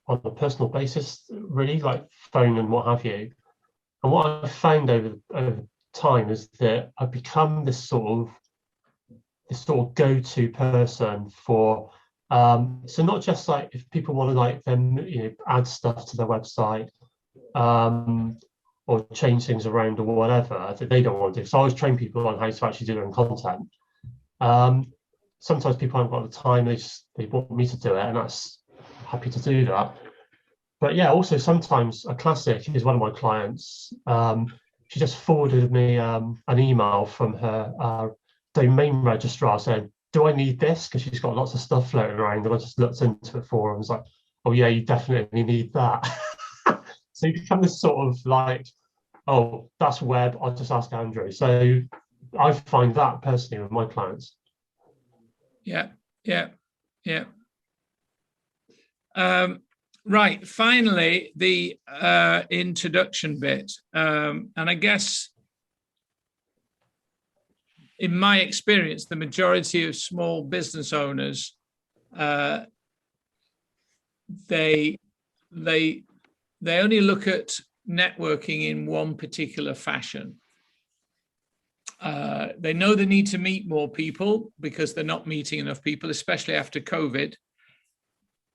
a personal basis, really, like phone and what have you. And what I've found over time is that I've become this sort of go-to person for so not just like if people want to like them add stuff to their website or change things around or whatever that they don't want to do. So I always train people on how to actually do their own content. Sometimes people haven't got the time, they want me to do it, and that's happy to do that. But yeah, also sometimes a classic is one of my clients. She just forwarded me an email from her domain registrar saying, do I need this? Because she's got lots of stuff floating around, and I just looked into it for her and was like, oh yeah, you definitely need that. So you become this sort of like, oh, that's web, I'll just ask Andrew. So I find that personally with my clients. Yeah. Right, finally, the introduction bit. And I guess, in my experience, the majority of small business owners, they only look at networking in one particular fashion. They know they need to meet more people because they're not meeting enough people, especially after COVID.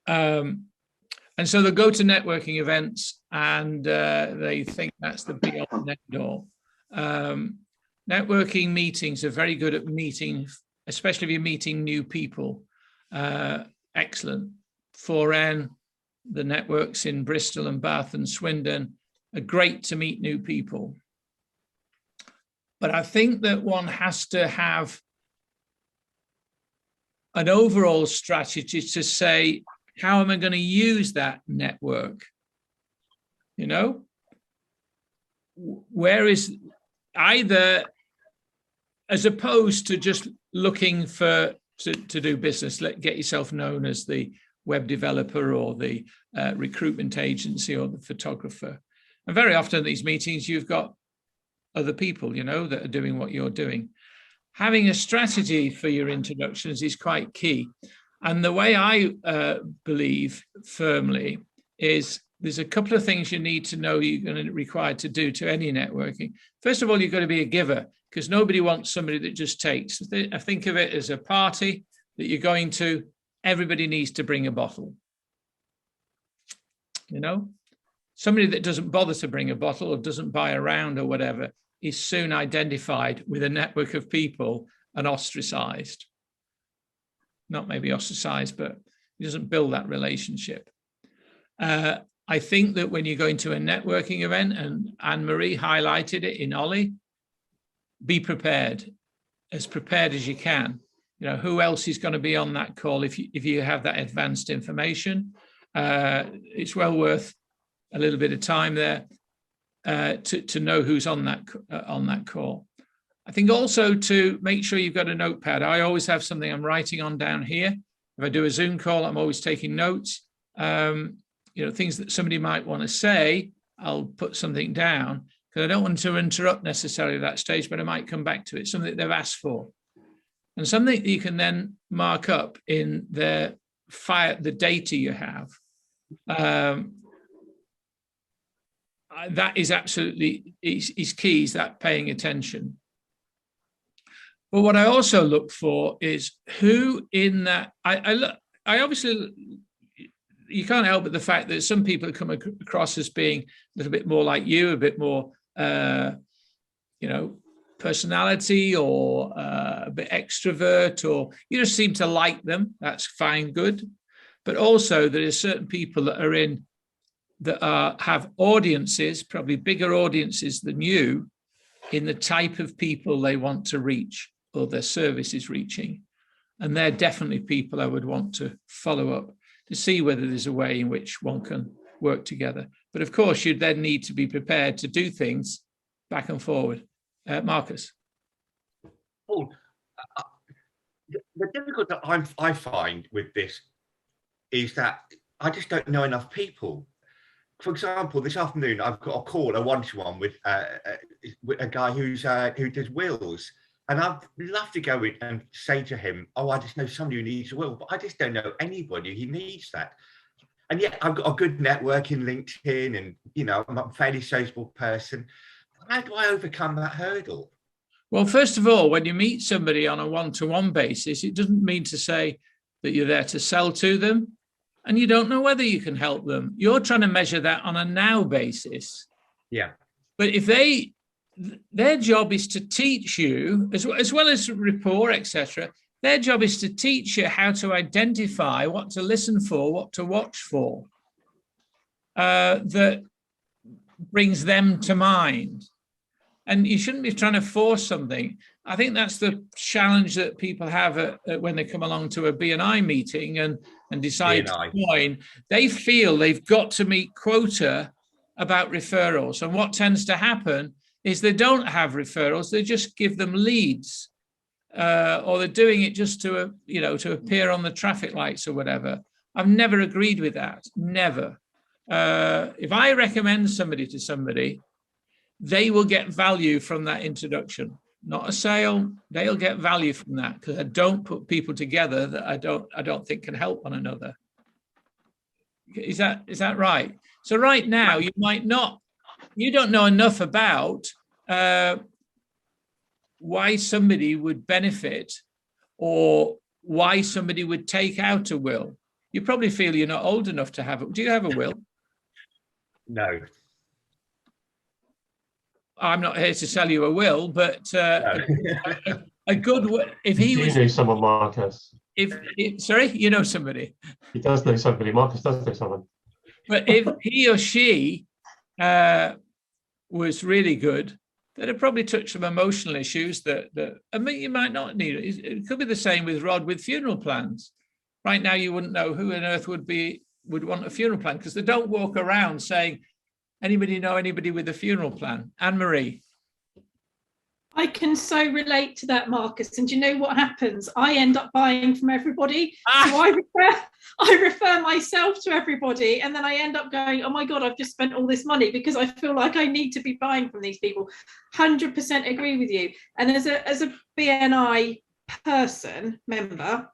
And so they'll go to networking events and they think that's the be all and end all. Networking meetings are very good at meeting, especially if you're meeting new people. Excellent. 4N, the networks in Bristol and Bath and Swindon are great to meet new people. But I think that one has to have an overall strategy to say, how am I going to use that network? Where is either, as opposed to just looking to do business, get yourself known as the web developer or the recruitment agency or the photographer. And very often at these meetings, you've got other people, that are doing what you're doing. Having a strategy for your introductions is quite key. And the way I believe firmly is there's a couple of things you need to know you're going to require to do to any networking. First of all, you've got to be a giver, because nobody wants somebody that just takes. I think of it as a party that you're going to. Everybody needs to bring a bottle. Somebody that doesn't bother to bring a bottle or doesn't buy a round or whatever is soon identified with a network of people and ostracized. Not maybe ostracized, but he doesn't build that relationship. I think that when you're going to a networking event, and Anne-Marie highlighted it in Ollie, be prepared as you can. Who else is going to be on that call if you have that advanced information? It's well worth a little bit of time there to know who's on that call. I think also to make sure you've got a notepad. I always have something I'm writing on down here. If I do a Zoom call, I'm always taking notes. Things that somebody might want to say, I'll put something down because I don't want to interrupt necessarily that stage, but I might come back to it, something that they've asked for. And something that you can then mark up in the data you have. that is absolutely is key, is that paying attention. But what I also look for is who in that, I obviously, you can't help but the fact that some people come across as being a little bit more like you, a bit more, personality, or a bit extrovert, or you just seem to like them. That's fine, good. But also there are certain people that are in, that have audiences, probably bigger audiences than you, in the type of people they want to reach or their service is reaching. And they're definitely people I would want to follow up to see whether there's a way in which one can work together. But of course, you'd then need to be prepared to do things back and forward. Marcus. Paul, the difficulty that I find with this is that I just don't know enough people. For example, this afternoon, I've got a call, a one-to-one with a guy who does wills. And I'd love to go in and say to him, oh, I just know somebody who needs a will, but I just don't know anybody who needs that. And yet I've got a good network in LinkedIn, and, I'm a fairly sociable person. How do I overcome that hurdle? Well, first of all, when you meet somebody on a one-to-one basis, it doesn't mean to say that you're there to sell to them, and you don't know whether you can help them. You're trying to measure that on a now basis. Yeah. But if their job is to teach you, as well as rapport, etc. Their job is to teach you how to identify what to listen for, what to watch for, that brings them to mind. And you shouldn't be trying to force something. I think that's the challenge that people have when they come along to a BNI meeting and decide to join. They feel they've got to meet quota about referrals. And what tends to happen is they don't have referrals, they just give them leads, or they're doing it just to appear on the traffic lights or whatever. I've never agreed with that, never. If I recommend somebody to somebody, they will get value from that introduction, not a sale. They'll get value from that, because I don't put people together that I don't think can help one another. Is that right? So right now you don't know enough about why somebody would benefit or why somebody would take out a will. You probably feel you're not old enough to have it. Do you have a will? No. I'm not here to sell you a will, but a good will. If he was, you know someone, Marcus. Sorry, you know somebody. He does know somebody. Marcus does know someone. But if he or she was really good, they'd have probably touched some emotional issues that I mean, you might not need it. It could be the same with Rod with funeral plans. Right now, you wouldn't know who on earth would want a funeral plan, because they don't walk around saying, anybody know anybody with a funeral plan? Anne-Marie. I can so relate to that, Marcus. And do you know what happens? I end up buying from everybody. So I refer myself to everybody, and then I end up going, oh my God, I've just spent all this money because I feel like I need to be buying from these people. 100% agree with you. And as a BNI member,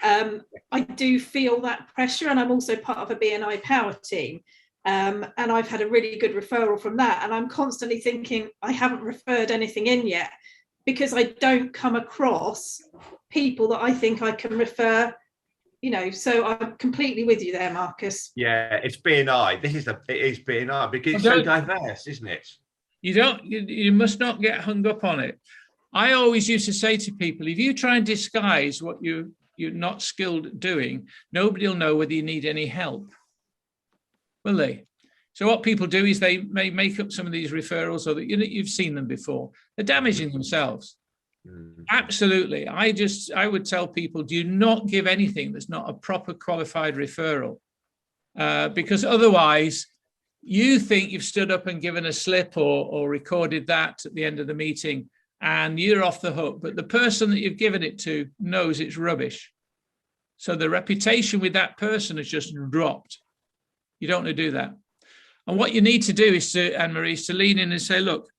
I do feel that pressure, and I'm also part of a BNI power team. And I've had a really good referral from that, and I'm constantly thinking I haven't referred anything in yet, because I don't come across people that I think I can refer, so I'm completely with you there, Marcus. Yeah, it's BNI. It is BNI because it's so diverse, isn't it? You must not get hung up on it. I always used to say to people, if you try and disguise what you're not skilled at doing, nobody will know whether you need any help. Will they? So what people do is they may make up some of these referrals, so that you've seen them before. They're damaging themselves. Absolutely. I would tell people, do not give anything that's not a proper qualified referral, because otherwise you think you've stood up and given a slip or recorded that at the end of the meeting, and you're off the hook. But the person that you've given it to knows it's rubbish. So the reputation with that person has just dropped. You don't want to do that. And what you need to do is Anne-Marie, is to lean in and say, look,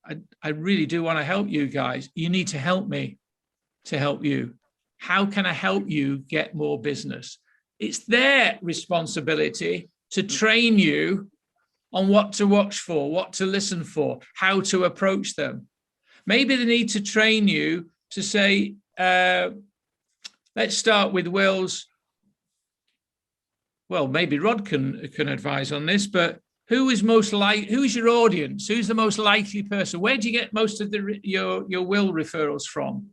I really do want to help you guys. You need to help me to help you. How can I help you get more business? It's their responsibility to train you on what to watch for, what to listen for, how to approach them. Maybe they need to train you to say, let's start with wills. Well, maybe Rod can advise on this, but who is your audience? Who's the most likely person? Where do you get most of your will referrals from?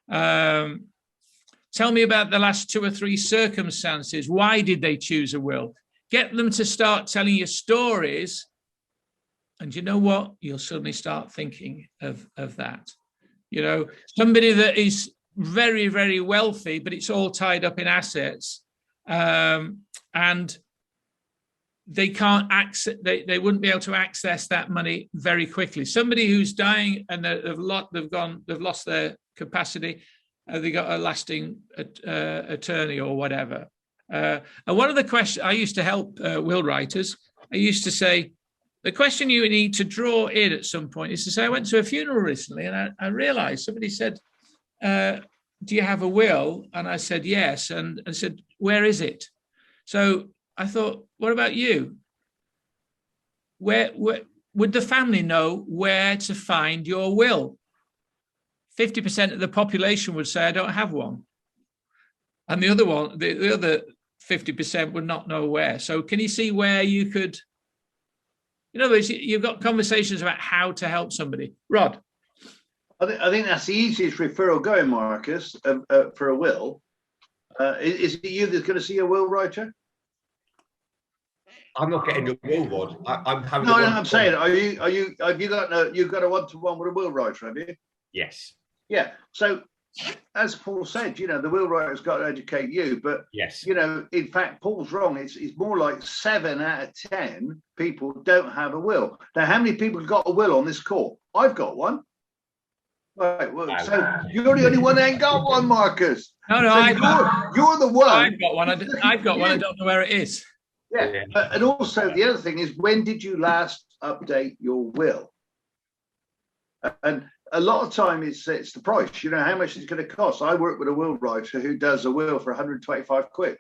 Tell me about the last 2 or 3 circumstances. Why did they choose a will? Get them to start telling you stories. And you know what? You'll suddenly start thinking of that. You know, somebody that is very, very wealthy, but it's all tied up in assets. And they can't access, they wouldn't be able to access that money very quickly. Somebody who's dying and they've lost their capacity, they got a lasting attorney or whatever. And one of the questions I used to help will writers, I used to say, the question you need to draw in at some point is to say, I went to a funeral recently and I realized somebody said, do you have a will? And I said, yes. And I said, where is it? So I thought, what about you? Where would the family know where to find your will? 50% of the population would say, I don't have one. And the other 50% would not know where. So can you see where you could, in other words, you've got conversations about how to help somebody. Rod? I think that's the easiest referral going, Marcus, for a will. Is it you that's going to see a will writer? I'm not getting a will, Rod. I'm having. No, I'm saying, have you got a one-to-one with a will writer? Have you? Yes. Yeah. So, as Paul said, you know, the will writer's got to educate you, but yes, you know, in fact, Paul's wrong. It's more like 7 out of 10 people don't have a will. Now, how many people have got a will on this call? I've got one. Right, well, so you're the only one that ain't got one, Marcus. No, so you're the one. I've got one. I've got one. I don't know where it is. Yeah, and also the other thing is, when did you last update your will? And a lot of time it's the price. You know, how much it's going to cost. I work with a will writer who does a will for 125 quid.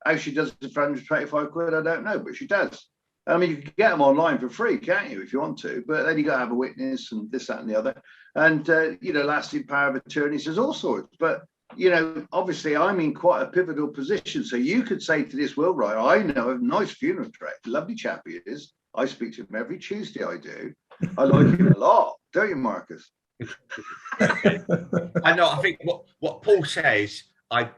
How she does it for 125 quid, I don't know, but she does. I mean, you can get them online for free, can't you, if you want to? But then you got to have a witness and this, that, and the other. And, you know, lasting power of attorney says all sorts. But, you know, obviously I'm in quite a pivotal position. So you could say to this will writer, I know a nice funeral director, lovely chap he is. I speak to him every Tuesday, I do. I like him a lot, don't you, Marcus? I know, I think what Paul says, I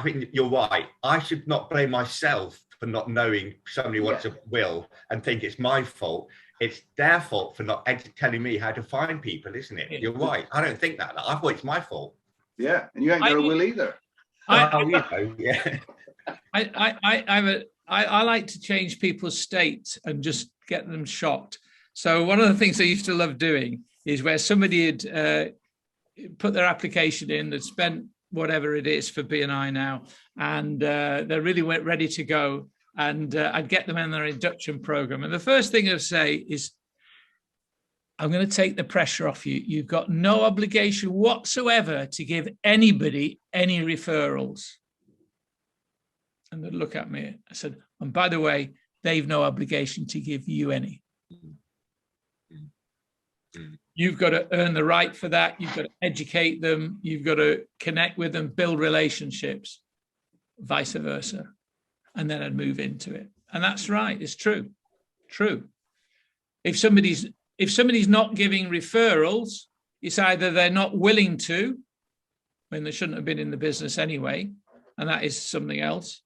think you're right. I should not blame myself for not knowing somebody wants a will and think it's my fault. It's their fault for not telling me how to find people, isn't it? You're right. I don't think that. I thought it's my fault. Yeah, and you ain't got a will either. Yeah. I like to change people's state and just get them shocked. So one of the things I used to love doing is where somebody had put their application in, they'd spent whatever it is for BNI now, and they really went ready to go. And I'd get them in their induction program. And the first thing I'd say is, I'm going to take the pressure off you. You've got no obligation whatsoever to give anybody any referrals. And they'd look at me. I said, and by the way, they've no obligation to give you any. You've got to earn the right for that. You've got to educate them. You've got to connect with them, build relationships, vice versa. And then I'd move into it. And that's right. It's true. True. If somebody's not giving referrals, it's either they're not willing to, when they shouldn't have been in the business anyway, and that is something else,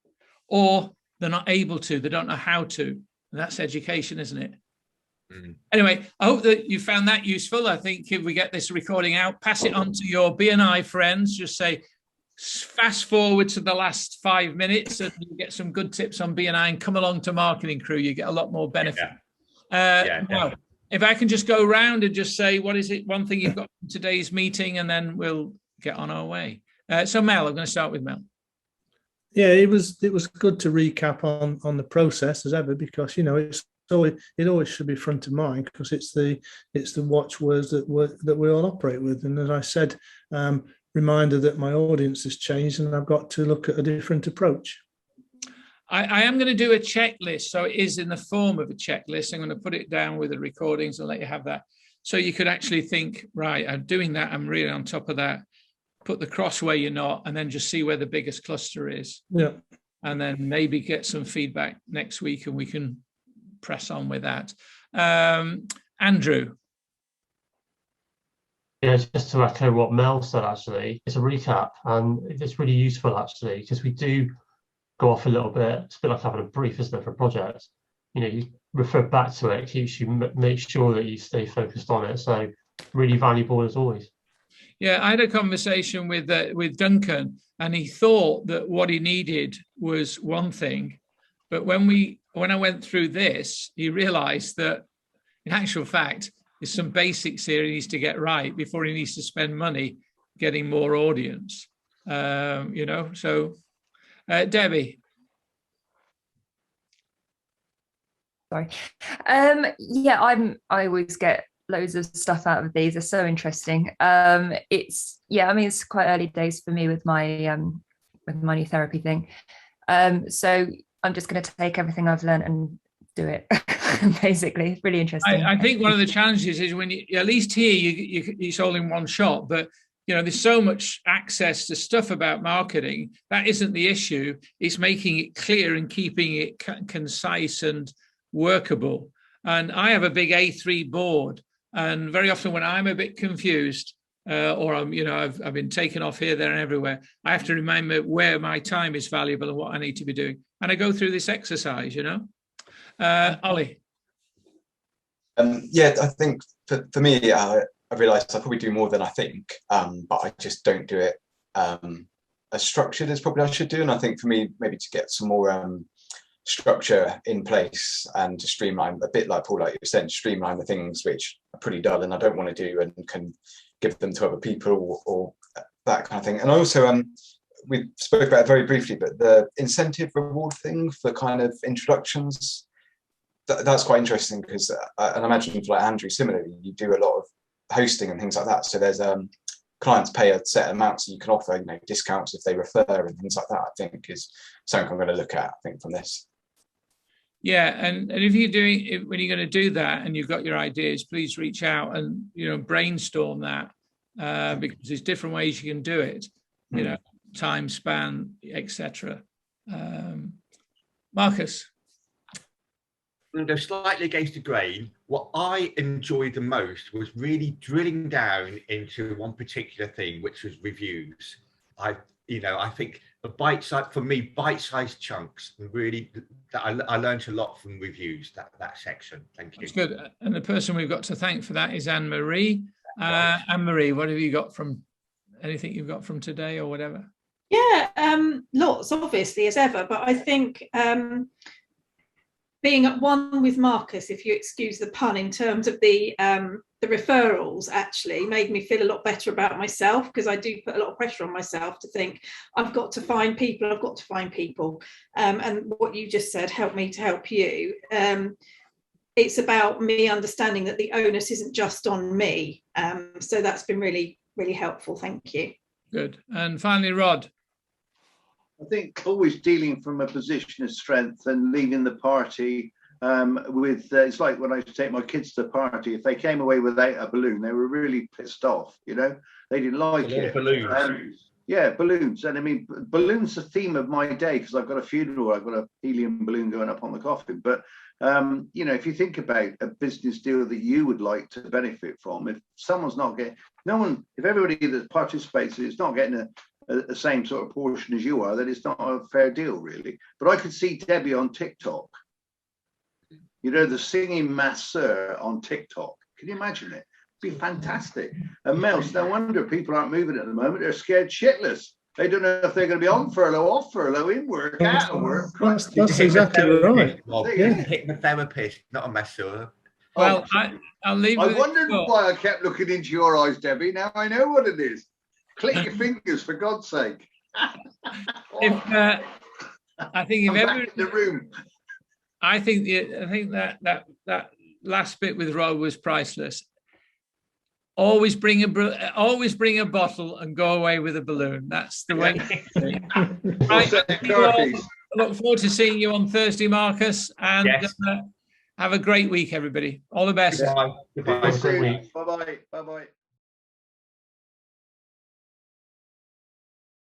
or they're not able to, they don't know how to. And that's education, isn't it? Anyway, I hope that you found that useful. I think if we get this recording out, pass it on to your BNI friends, just say, fast forward to the last 5 minutes and you get some good tips on BNI, and come along to Marketing Crew, you get a lot more benefit. Now, if I can just go around and just say, what is it, one thing you've got from today's meeting, and then we'll get on our way. So Mel, I'm going to start with Mel. Yeah, it was good to recap on the process as ever, because, you know, it always should be front of mind, because it's the watchwords that we all operate with. And as I said, reminder that my audience has changed and I've got to look at a different approach. I am going to do a checklist. So it is in the form of a checklist. I'm going to put it down with the recordings and let you have that. So you could actually think, right, I'm doing that. I'm really on top of that. Put the cross where you're not, and then just see where the biggest cluster is. Yeah. And then maybe get some feedback next week and we can press on with that. Andrew. Yeah, just to echo what Mel said, actually, it's a recap and it's really useful actually, because we do go off a little bit. It's a bit like having a brief, isn't it, for a project? You know, you refer back to it, keeps you, make sure that you stay focused on it. So really valuable as always. Yeah, I had a conversation with Duncan, and he thought that what he needed was one thing, but when I went through this, he realised that in actual fact, there's some basics here he needs to get right before he needs to spend money getting more audience. You know, so Debbie. Sorry. Yeah, I always get loads of stuff out of these. They're so interesting. It's quite early days for me with my new therapy thing. So I'm just going to take everything I've learned and do it. Basically, it's really interesting. I think one of the challenges is when you, at least here you sold in one shot, but you know there's so much access to stuff about marketing. That isn't the issue. It's making it clear and keeping it concise and workable. And I have a big A3 board. And very often when I'm a bit confused or I'm, you know, I've been taken off here, there and everywhere, I have to remember where my time is valuable and what I need to be doing. And I go through this exercise, you know. Ollie. Yeah, I think for me, I realised I probably do more than I think, but I just don't do it as structured as probably I should do. And I think for me, maybe to get some more structure in place and to streamline, a bit like Paul, like you said, streamline the things which are pretty dull and I don't want to do and can give them to other people or that kind of thing. And also, we spoke about it very briefly, but the incentive reward thing for kind of introductions, that's quite interesting because, and I imagine for like Andrew, similarly, you do a lot of hosting and things like that. So there's clients pay a set amount, so you can offer, you know, discounts if they refer and things like that. I think is something I'm going to look at, I think, from this. Yeah, and if you're doing, when you're going to do that and you've got your ideas, please reach out and, you know, brainstorm that because there's different ways you can do it, you know, time span, etc. Marcus. I'm going to go slightly against the grain. What I enjoyed the most was really drilling down into one particular thing, which was reviews. I think the bite-sized chunks, and really, I learned a lot from reviews, that section. Thank you. That's good. And the person we've got to thank for that is Anne-Marie. Anne-Marie, what have you got from, anything you've got from today or whatever? Yeah, lots, obviously, as ever. But I think being at one with Marcus, if you excuse the pun, in terms of the referrals, actually made me feel a lot better about myself, because I do put a lot of pressure on myself to think I've got to find people, and what you just said helped me to help you. It's about me understanding that the onus isn't just on me, so that's been really, really helpful. Thank you. Good. And finally, Rod. I think always dealing from a position of strength and leaving the party with it's like when I used to take my kids to the party, if they came away without a balloon, they were really pissed off, you know, they didn't like it. Balloons. Yeah, balloons. And I mean, balloons the theme of my day, because I've got a funeral, I've got a helium balloon going up on the coffin. But you know, if you think about a business deal that you would like to benefit from, if someone's not getting, if everybody that participates is not getting the same sort of portion as you are, then it's not a fair deal, really. But I could see Debbie on TikTok, you know, the singing masseur on TikTok. Can you imagine it? It'd be fantastic. And Mel, no wonder people aren't moving at the moment. They're scared shitless. They don't know if they're going to be on furlough, off furlough, in work, out of work. That's exactly right. Hypnotherapist, not a masseur. Well, I'll leave. I wondered why I kept looking into your eyes, Debbie. Now I know what it is. Click your fingers, for God's sake. I think if I'm back in the room. I think that last bit with Rod was priceless. Always bring a bottle and go away with a balloon. That's the way. Right, look forward to seeing you on Thursday, Marcus, and Yes. have a great week, everybody. All the best. Goodbye. Have a great week. Bye bye. Bye bye.